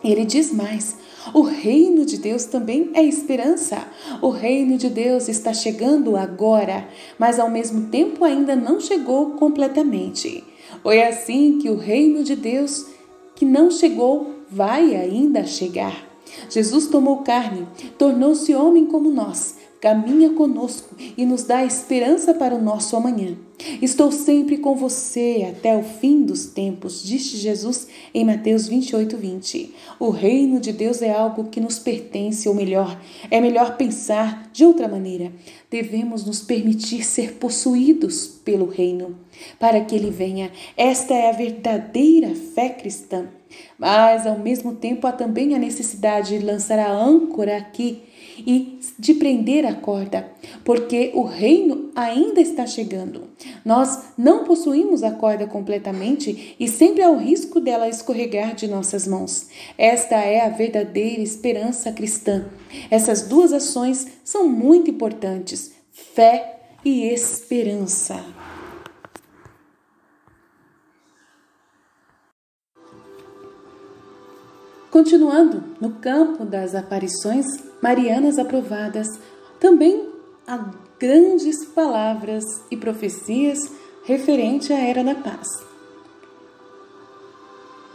Ele diz mais: o reino de Deus também é esperança. O reino de Deus está chegando agora, mas ao mesmo tempo ainda não chegou completamente. Foi assim que o reino de Deus, que não chegou, vai ainda chegar. Jesus tomou carne, tornou-se homem como nós, caminha conosco e nos dá esperança para o nosso amanhã. Estou sempre com você até o fim dos tempos, disse Jesus em Mateus 28:20. O reino de Deus é algo que nos pertence, ou melhor, é melhor pensar de outra maneira. Devemos nos permitir ser possuídos pelo reino, para que ele venha. Esta é a verdadeira fé cristã. Mas, ao mesmo tempo, há também a necessidade de lançar a âncora aqui e de prender a corda, porque o reino ainda está chegando. Nós não possuímos a corda completamente e sempre há o risco dela escorregar de nossas mãos. Esta é a verdadeira esperança cristã. Essas duas ações são muito importantes: fé e esperança. Continuando no campo das aparições marianas aprovadas, também há grandes palavras e profecias referente à Era da Paz.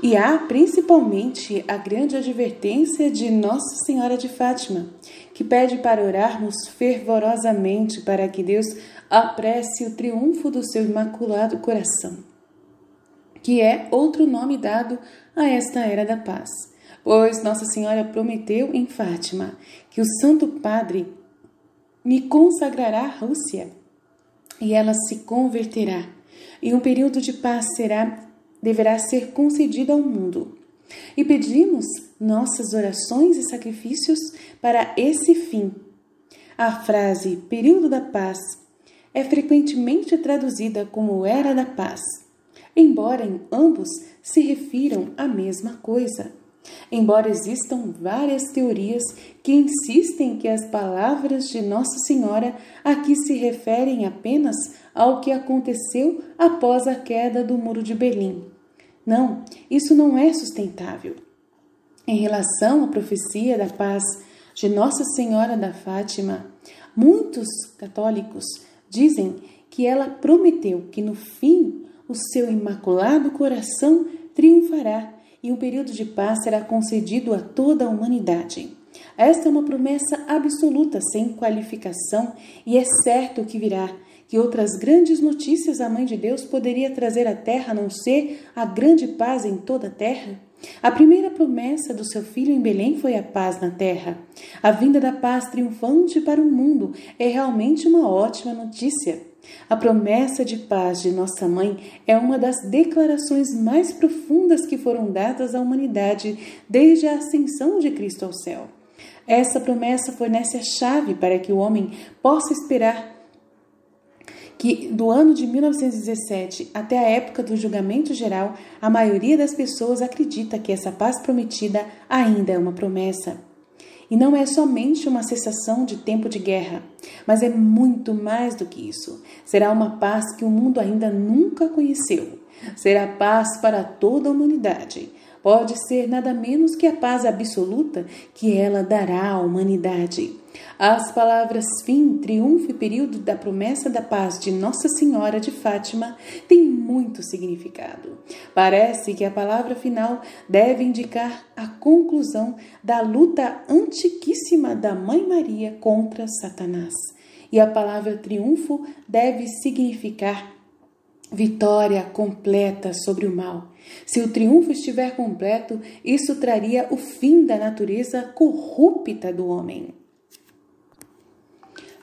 E há principalmente a grande advertência de Nossa Senhora de Fátima, que pede para orarmos fervorosamente para que Deus apresse o triunfo do seu Imaculado Coração, que é outro nome dado a esta Era da Paz. Pois Nossa Senhora prometeu em Fátima que o Santo Padre me consagrará a Rússia e ela se converterá, e um período de paz deverá ser concedido ao mundo. E pedimos nossas orações e sacrifícios para esse fim. A frase período da paz é frequentemente traduzida como Era da Paz, embora em ambos se refiram à mesma coisa. Embora existam várias teorias que insistem que as palavras de Nossa Senhora aqui se referem apenas ao que aconteceu após a queda do Muro de Berlim. Não, isso não é sustentável. Em relação à profecia da paz de Nossa Senhora da Fátima, muitos católicos dizem que ela prometeu que no fim o seu Imaculado Coração triunfará e um período de paz será concedido a toda a humanidade. Esta é uma promessa absoluta, sem qualificação, e é certo que virá. Que outras grandes notícias a Mãe de Deus poderia trazer à Terra, a não ser a grande paz em toda a Terra? A primeira promessa do seu filho em Belém foi a paz na Terra. A vinda da paz triunfante para o mundo é realmente uma ótima notícia. A promessa de paz de Nossa Mãe é uma das declarações mais profundas que foram dadas à humanidade desde a ascensão de Cristo ao céu. Essa promessa fornece a chave para que o homem possa esperar que, do ano de 1917 até a época do julgamento geral, a maioria das pessoas acredita que essa paz prometida ainda é uma promessa. E não é somente uma cessação de tempo de guerra, mas é muito mais do que isso. Será uma paz que o mundo ainda nunca conheceu. Será paz para toda a humanidade. Pode ser nada menos que a paz absoluta que ela dará à humanidade. As palavras fim, triunfo e período da promessa da paz de Nossa Senhora de Fátima têm muito significado. Parece que a palavra final deve indicar a conclusão da luta antiquíssima da Mãe Maria contra Satanás. E a palavra triunfo deve significar vitória completa sobre o mal. Se o triunfo estiver completo, isso traria o fim da natureza corrupta do homem.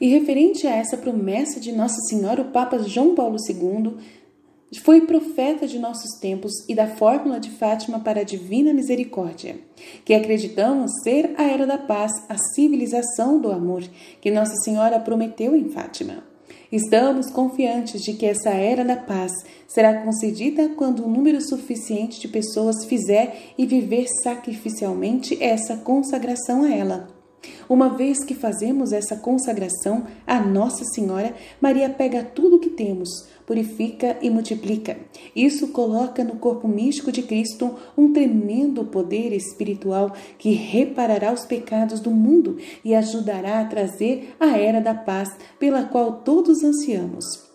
E referente a essa promessa de Nossa Senhora, o Papa João Paulo II foi profeta de nossos tempos e da fórmula de Fátima para a divina misericórdia, que acreditamos ser a Era da Paz, a civilização do amor, que Nossa Senhora prometeu em Fátima. Estamos confiantes de que essa Era da Paz será concedida quando um número suficiente de pessoas fizer e viver sacrificialmente essa consagração a ela. Uma vez que fazemos essa consagração a Nossa Senhora, Maria pega tudo o que temos, purifica e multiplica. Isso coloca no corpo místico de Cristo um tremendo poder espiritual que reparará os pecados do mundo e ajudará a trazer a era da paz pela qual todos ansiamos.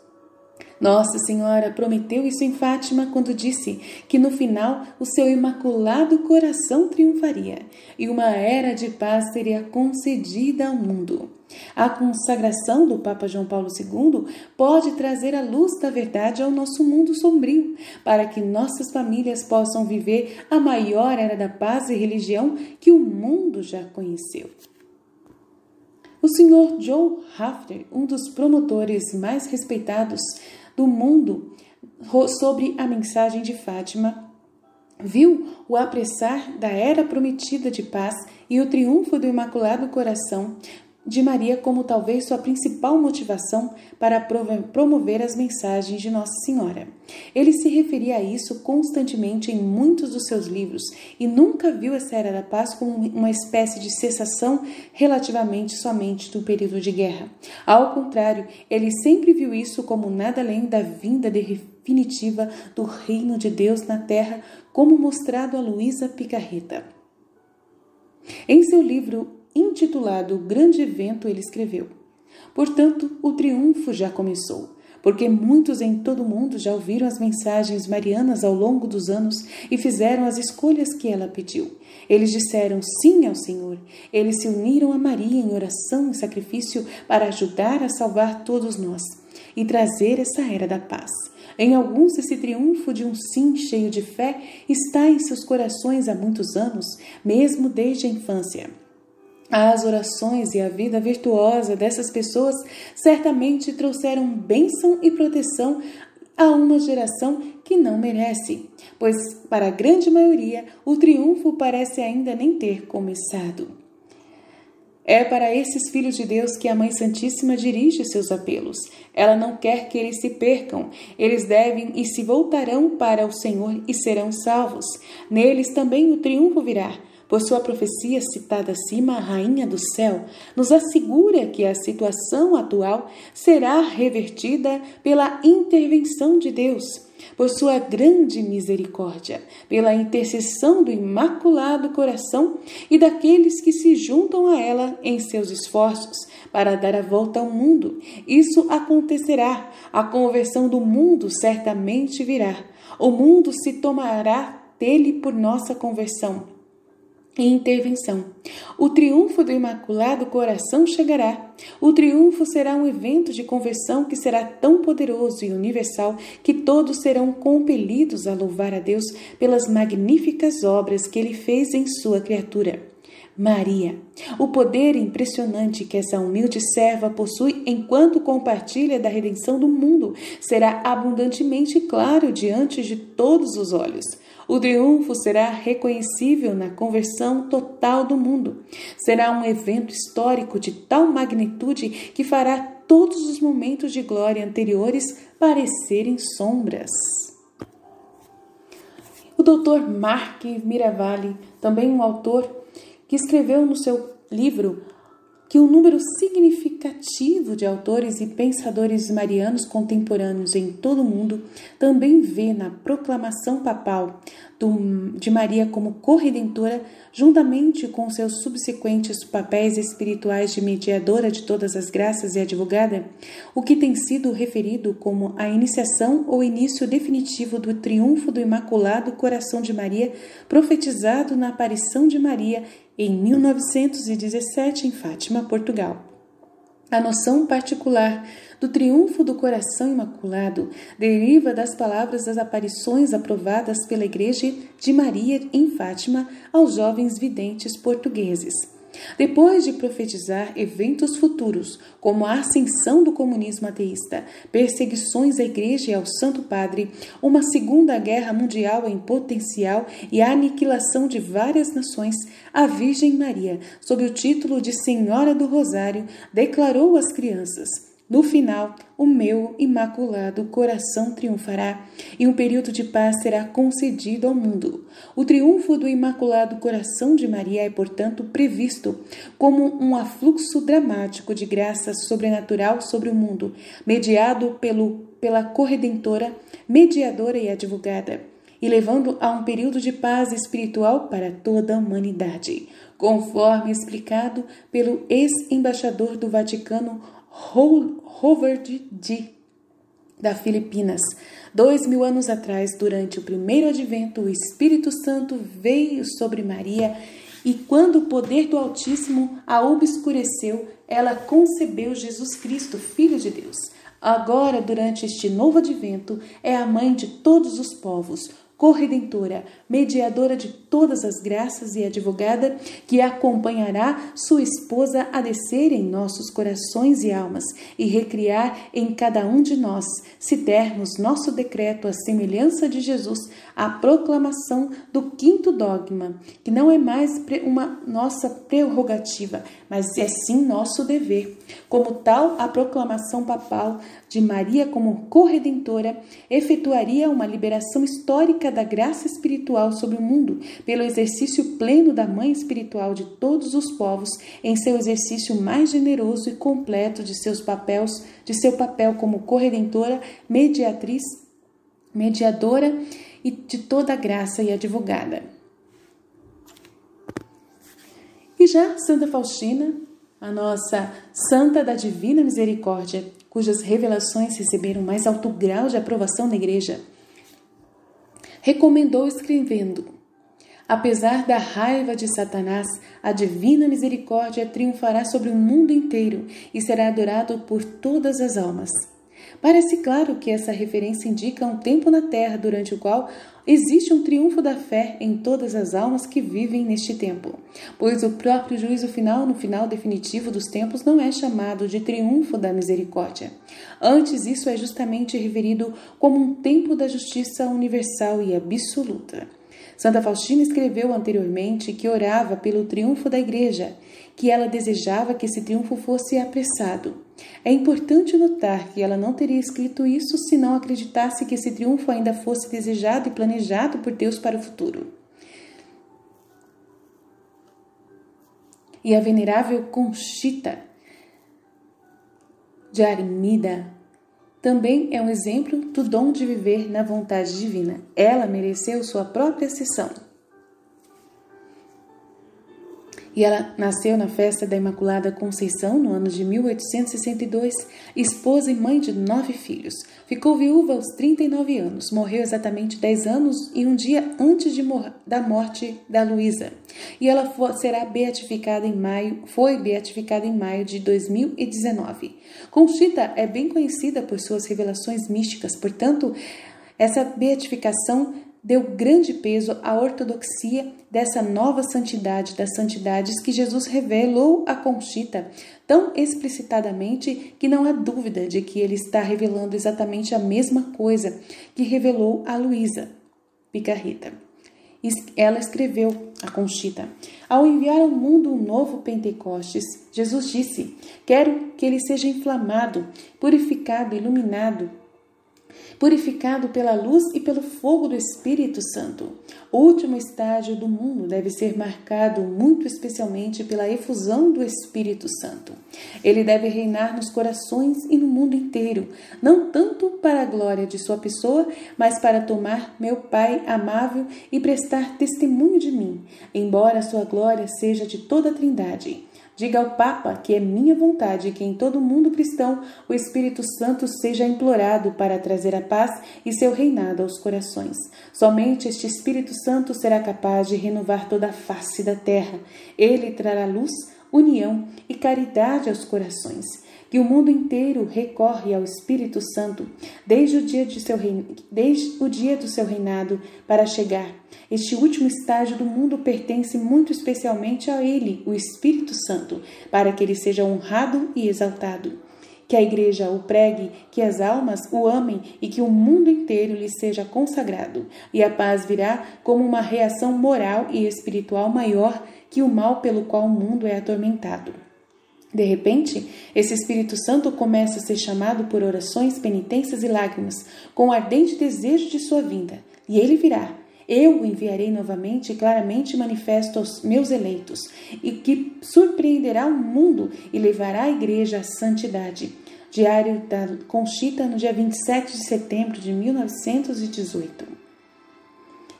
Nossa Senhora prometeu isso em Fátima quando disse que no final o seu imaculado coração triunfaria e uma era de paz seria concedida ao mundo. A consagração do Papa João Paulo II pode trazer a luz da verdade ao nosso mundo sombrio, para que nossas famílias possam viver a maior era da paz e religião que o mundo já conheceu. O Sr. Joe Hafner, um dos promotores mais respeitados do mundo sobre a mensagem de Fátima, viu o apressar da era prometida de paz e o triunfo do Imaculado Coração de Maria como talvez sua principal motivação para promover as mensagens de Nossa Senhora. Ele se referia a isso constantemente em muitos dos seus livros e nunca viu essa era da paz como uma espécie de cessação relativamente somente do período de guerra. Ao contrário, ele sempre viu isso como nada além da vinda definitiva do reino de Deus na terra, como mostrado a Luísa Picarreta. Em seu livro intitulado Grande Evento, ele escreveu: portanto, o triunfo já começou, porque muitos em todo o mundo já ouviram as mensagens marianas ao longo dos anos e fizeram as escolhas que ela pediu. Eles disseram sim ao Senhor. Eles se uniram a Maria em oração e sacrifício para ajudar a salvar todos nós e trazer essa era da paz. Em alguns, esse triunfo de um sim cheio de fé está em seus corações há muitos anos, mesmo desde a infância. As orações e a vida virtuosa dessas pessoas certamente trouxeram bênção e proteção a uma geração que não merece, pois, para a grande maioria, o triunfo parece ainda nem ter começado. É para esses filhos de Deus que a Mãe Santíssima dirige seus apelos. Ela não quer que eles se percam. Eles devem e se voltarão para o Senhor e serão salvos. Neles também o triunfo virá. Por sua profecia citada acima, a Rainha do Céu nos assegura que a situação atual será revertida pela intervenção de Deus, por sua grande misericórdia, pela intercessão do Imaculado Coração e daqueles que se juntam a ela em seus esforços para dar a volta ao mundo. Isso acontecerá. A conversão do mundo certamente virá. O mundo se tomará dele por nossa conversão e intervenção. O triunfo do Imaculado Coração chegará. O triunfo será um evento de conversão que será tão poderoso e universal que todos serão compelidos a louvar a Deus pelas magníficas obras que Ele fez em sua criatura, Maria. O poder impressionante que essa humilde serva possui enquanto compartilha da redenção do mundo será abundantemente claro diante de todos os olhos. O triunfo será reconhecível na conversão total do mundo. Será um evento histórico de tal magnitude que fará todos os momentos de glória anteriores parecerem sombras. O Dr. Mark Miravalle, também um autor que escreveu no seu livro que um número significativo de autores e pensadores marianos contemporâneos em todo o mundo também vê na proclamação papal de Maria como corredentora, juntamente com seus subsequentes papéis espirituais de mediadora de todas as graças e advogada, o que tem sido referido como a iniciação ou início definitivo do triunfo do Imaculado Coração de Maria, profetizado na aparição de Maria em 1917 em Fátima, Portugal. A noção particular do triunfo do coração imaculado deriva das palavras das aparições aprovadas pela Igreja de Maria em Fátima aos jovens videntes portugueses. Depois de profetizar eventos futuros, como a ascensão do comunismo ateísta, perseguições à Igreja e ao Santo Padre, uma Segunda Guerra Mundial em potencial e a aniquilação de várias nações, a Virgem Maria, sob o título de Senhora do Rosário, declarou às crianças: No final, o meu imaculado coração triunfará e um período de paz será concedido ao mundo. O triunfo do Imaculado Coração de Maria é, portanto, previsto como um afluxo dramático de graça sobrenatural sobre o mundo, mediado pela corredentora, mediadora e advogada, e levando a um período de paz espiritual para toda a humanidade, conforme explicado pelo ex-embaixador do Vaticano, Howard D. da Filipinas. 2000 anos atrás, durante o primeiro advento, o Espírito Santo veio sobre Maria e quando o poder do Altíssimo a obscureceu, ela concebeu Jesus Cristo, Filho de Deus. Agora, durante este novo advento, é a mãe de todos os povos, corredentora, mediadora de todas as graças e advogada que acompanhará sua esposa a descer em nossos corações e almas e recriar em cada um de nós, se dermos nosso decreto à semelhança de Jesus, a proclamação do quinto dogma, que não é mais uma nossa prerrogativa, mas é sim nosso dever. Como tal, a proclamação papal de Maria como corredentora efetuaria uma liberação histórica da graça espiritual sobre o mundo, pelo exercício pleno da Mãe Espiritual de todos os povos, em seu exercício mais generoso e completo de seu papel como corredentora, mediatriz, mediadora e de toda a graça e advogada. E já Santa Faustina, a nossa Santa da Divina Misericórdia, cujas revelações receberam mais alto grau de aprovação da Igreja, recomendou escrevendo: apesar da raiva de Satanás, a divina misericórdia triunfará sobre o mundo inteiro e será adorado por todas as almas. Parece claro que essa referência indica um tempo na Terra durante o qual existe um triunfo da fé em todas as almas que vivem neste tempo, pois o próprio juízo final, no final definitivo dos tempos, não é chamado de triunfo da misericórdia. Antes, isso é justamente referido como um tempo da justiça universal e absoluta. Santa Faustina escreveu anteriormente que orava pelo triunfo da Igreja, que ela desejava que esse triunfo fosse apressado. É importante notar que ela não teria escrito isso se não acreditasse que esse triunfo ainda fosse desejado e planejado por Deus para o futuro. E a venerável Conchita de Armida também é um exemplo do dom de viver na vontade divina. Ela mereceu sua própria sessão. E ela nasceu na festa da Imaculada Conceição, no ano de 1862, esposa e mãe de 9 filhos. Ficou viúva aos 39 anos, morreu exatamente 10 anos e um dia antes da morte da Luísa. E ela foi beatificada em maio de 2019. Conchita é bem conhecida por suas revelações místicas, portanto, essa beatificação deu grande peso à ortodoxia dessa nova santidade, das santidades que Jesus revelou a Conchita tão explicitadamente que não há dúvida de que ele está revelando exatamente a mesma coisa que revelou a Luísa Picarreta. Ela escreveu a Conchita: ao enviar ao mundo um novo Pentecostes, Jesus disse: quero que ele seja inflamado, purificado, iluminado, purificado pela luz e pelo fogo do Espírito Santo. O último estágio do mundo deve ser marcado muito especialmente pela efusão do Espírito Santo. Ele deve reinar nos corações e no mundo inteiro, não tanto para a glória de sua pessoa, mas para tomar meu Pai amável e prestar testemunho de mim, embora a sua glória seja de toda a Trindade. Diga ao Papa que é minha vontade que em todo o mundo cristão o Espírito Santo seja implorado para trazer a paz e seu reinado aos corações. Somente este Espírito Santo será capaz de renovar toda a face da terra. Ele trará luz, união e caridade aos corações. Que o mundo inteiro recorre ao Espírito Santo desde o dia do seu reinado para chegar. Este último estágio do mundo pertence muito especialmente a ele, o Espírito Santo, para que ele seja honrado e exaltado. Que a Igreja o pregue, que as almas o amem e que o mundo inteiro lhe seja consagrado. E a paz virá como uma reação moral e espiritual maior que o mal pelo qual o mundo é atormentado. De repente, esse Espírito Santo começa a ser chamado por orações, penitências e lágrimas, com o ardente desejo de sua vinda. E ele virá. Eu o enviarei novamente e claramente manifesto aos meus eleitos, e que surpreenderá o mundo e levará a igreja à santidade. Diário da Conchita, no dia 27 de setembro de 1918.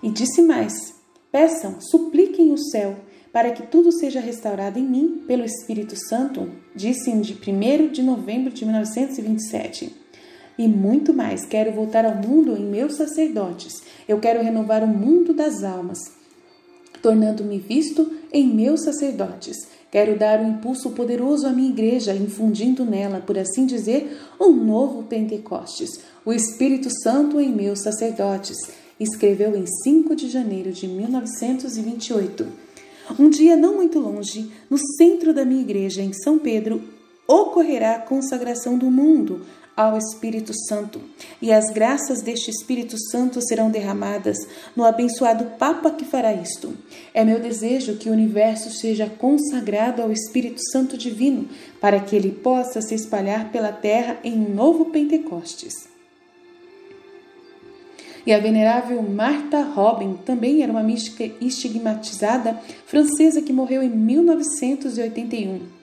E disse mais: peçam, supliquem o céu, para que tudo seja restaurado em mim pelo Espírito Santo, disse em 1º de novembro de 1927. E muito mais, quero voltar ao mundo em meus sacerdotes. Eu quero renovar o mundo das almas, tornando-me visto em meus sacerdotes. Quero dar um impulso poderoso à minha igreja, infundindo nela, por assim dizer, um novo Pentecostes. O Espírito Santo em meus sacerdotes. Escreveu em 5 de janeiro de 1928. Um dia não muito longe, no centro da minha igreja, em São Pedro, ocorrerá a consagração do mundo ao Espírito Santo, e as graças deste Espírito Santo serão derramadas no abençoado Papa que fará isto. É meu desejo que o universo seja consagrado ao Espírito Santo divino, para que ele possa se espalhar pela terra em um novo Pentecostes. E a venerável Martha Robin também era uma mística estigmatizada francesa que morreu em 1981.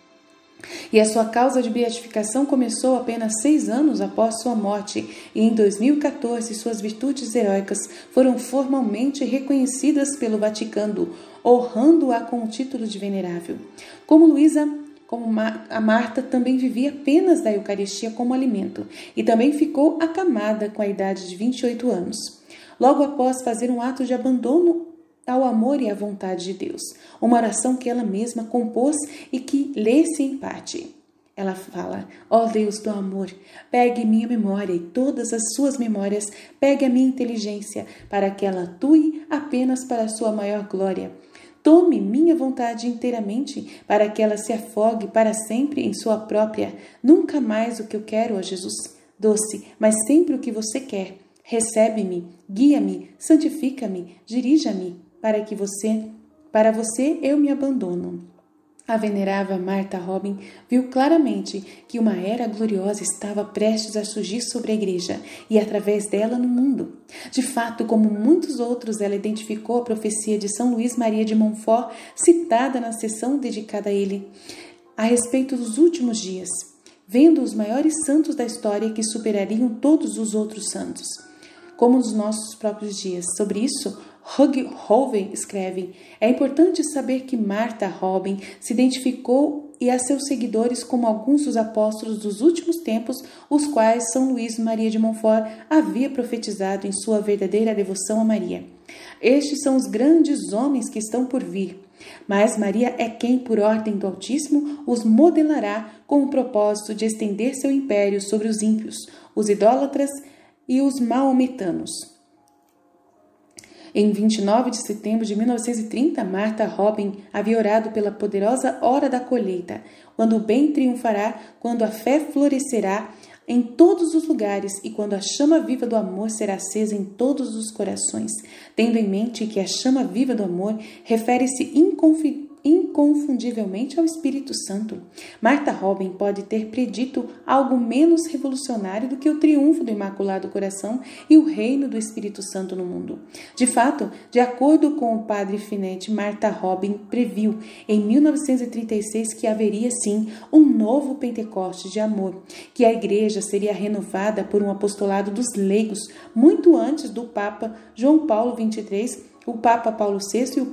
E a sua causa de beatificação começou apenas 6 anos após sua morte, e em 2014 suas virtudes heróicas foram formalmente reconhecidas pelo Vaticano, honrando-a com o título de venerável. Como a Marta também vivia apenas da Eucaristia como alimento, e também ficou acamada com a idade de 28 anos, logo após fazer um ato de abandono ao amor e à vontade de Deus, uma oração que ela mesma compôs e que lê-se em parte. Ela fala: ó Deus do amor, pegue minha memória e todas as suas memórias, pegue a minha inteligência, para que ela atue apenas para a sua maior glória. Tome minha vontade inteiramente, para que ela se afogue para sempre em sua própria. Nunca mais o que eu quero, ó Jesus, doce, mas sempre o que você quer. Recebe-me, guia-me, santifica-me, dirija-me, para você eu me abandono. A venerável Martha Robin viu claramente que uma era gloriosa estava prestes a surgir sobre a igreja e através dela no mundo. De fato, como muitos outros, ela identificou a profecia de São Luís Maria de Montfort, citada na sessão dedicada a ele, a respeito dos últimos dias, vendo os maiores santos da história que superariam todos os outros santos, como os nossos próprios dias. Sobre isso, Hugh Hovey escreve: é importante saber que Martha Robin se identificou e a seus seguidores como alguns dos apóstolos dos últimos tempos, os quais São Luís Maria de Montfort havia profetizado em sua verdadeira devoção a Maria. Estes são os grandes homens que estão por vir, mas Maria é quem, por ordem do Altíssimo, os modelará com o propósito de estender seu império sobre os ímpios, os idólatras e os maometanos. Em 29 de setembro de 1930, Martha Robin havia orado pela poderosa hora da colheita, quando o bem triunfará, quando a fé florescerá em todos os lugares e quando a chama viva do amor será acesa em todos os corações, tendo em mente que a chama viva do amor refere-se inconfundivelmente ao Espírito Santo. Martha Robin pode ter predito algo menos revolucionário do que o triunfo do Imaculado Coração e o reino do Espírito Santo no mundo. De fato, de acordo com o padre Finet, Martha Robin previu em 1936 que haveria sim um novo Pentecostes de amor, que a igreja seria renovada por um apostolado dos leigos muito antes do Papa João Paulo XXIII, o Papa Paulo VI e o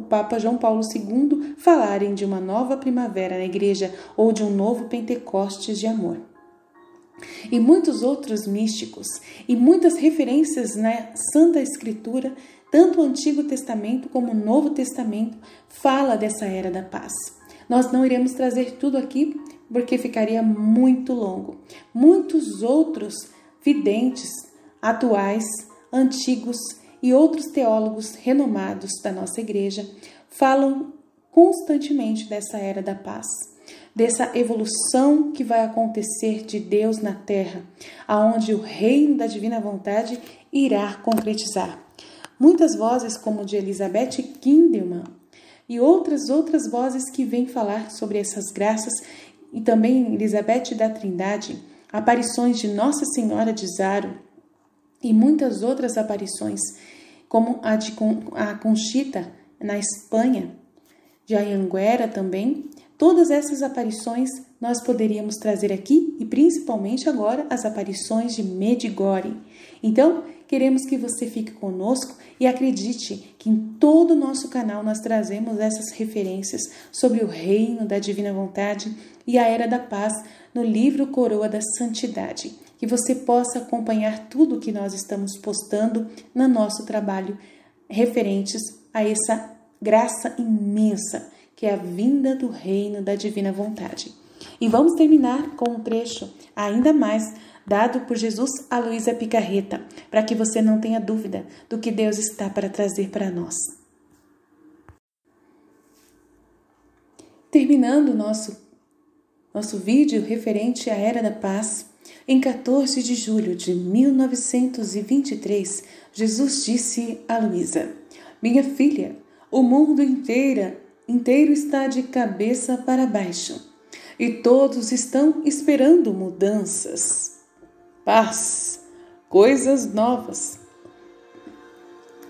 Papa João Paulo II falarem de uma nova primavera na igreja ou de um novo Pentecostes de amor. E muitos outros místicos e muitas referências na Santa Escritura, tanto o Antigo Testamento como o Novo Testamento, fala dessa era da paz. Nós não iremos trazer tudo aqui porque ficaria muito longo. Muitos outros videntes atuais, antigos e outros teólogos renomados da nossa igreja falam constantemente dessa era da paz, dessa evolução que vai acontecer de Deus na terra, aonde o reino da divina vontade irá concretizar. Muitas vozes, como de Elizabeth Kindelman e outras vozes que vêm falar sobre essas graças e também Elizabeth da Trindade, aparições de Nossa Senhora de Zaro e muitas outras aparições, como a Conchita na Espanha, de Anhanguera também. Todas essas aparições nós poderíamos trazer aqui e principalmente agora as aparições de Medjugorje. Então, queremos que você fique conosco e acredite que em todo o nosso canal nós trazemos essas referências sobre o reino da divina vontade e a era da paz no livro Coroa da Santidade. Que você possa acompanhar tudo que nós estamos postando no nosso trabalho referentes a essa graça imensa que é a vinda do reino da divina vontade. E vamos terminar com um trecho ainda mais dado por Jesus a Luísa Picarreta, para que você não tenha dúvida do que Deus está para trazer para nós. Terminando nosso vídeo referente à Era da Paz, em 14 de julho de 1923, Jesus disse a Luísa: "Minha filha, o mundo inteiro está de cabeça para baixo e todos estão esperando mudanças, paz, coisas novas.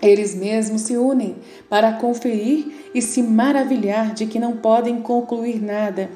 Eles mesmos se unem para conferir e se maravilhar de que não podem concluir nada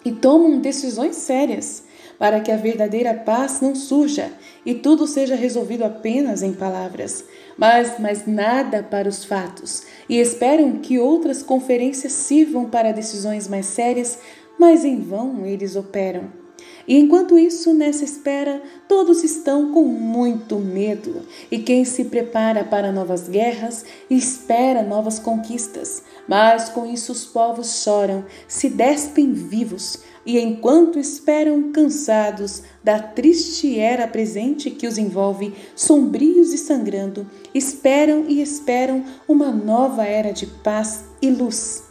e tomam decisões sérias para que a verdadeira paz não surja e tudo seja resolvido apenas em palavras, mas nada para os fatos, e esperam que outras conferências sirvam para decisões mais sérias, mas em vão eles operam. E enquanto isso, nessa espera, todos estão com muito medo, e quem se prepara para novas guerras espera novas conquistas, mas com isso os povos choram, se despem vivos, e enquanto esperam cansados da triste era presente que os envolve, sombrios e sangrando, esperam e esperam uma nova era de paz e luz.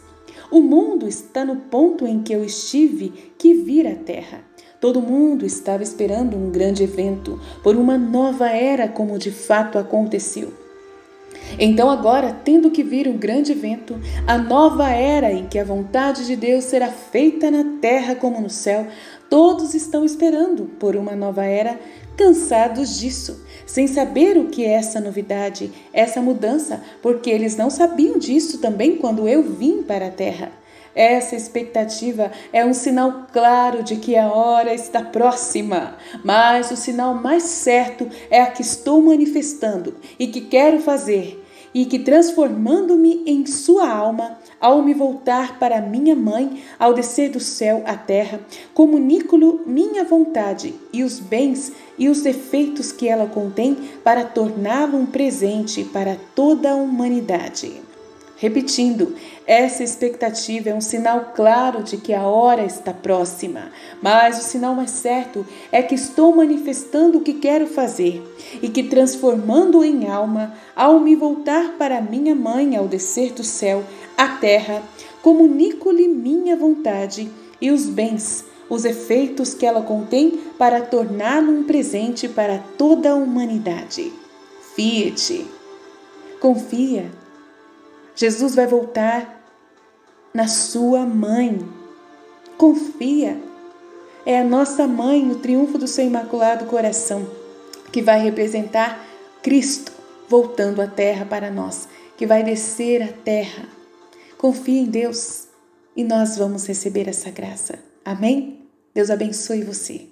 O mundo está no ponto em que eu estive que vir à Terra. Todo mundo estava esperando um grande evento, por uma nova era como de fato aconteceu. Então agora, tendo que vir um grande evento, a nova era em que a vontade de Deus será feita na terra como no céu, todos estão esperando por uma nova era, cansados disso, sem saber o que é essa novidade, essa mudança, porque eles não sabiam disso também quando eu vim para a terra. Essa expectativa é um sinal claro de que a hora está próxima, mas o sinal mais certo é a que estou manifestando e que quero fazer, e que transformando-me em sua alma, ao me voltar para minha mãe, ao descer do céu à terra, comunico-lhe minha vontade e os bens e os defeitos que ela contém para torná-lo um presente para toda a humanidade. Repetindo, essa expectativa é um sinal claro de que a hora está próxima, mas o sinal mais certo é que estou manifestando o que quero fazer e que, transformando em alma, ao me voltar para minha mãe ao descer do céu à terra, comunico-lhe minha vontade e os bens, os efeitos que ela contém para torná-lo um presente para toda a humanidade. Fie-te, confia. Jesus vai voltar na sua mãe. Confia. É a nossa mãe, o triunfo do seu imaculado coração, que vai representar Cristo voltando à terra para nós, que vai descer à terra. Confia em Deus e nós vamos receber essa graça. Amém? Deus abençoe você.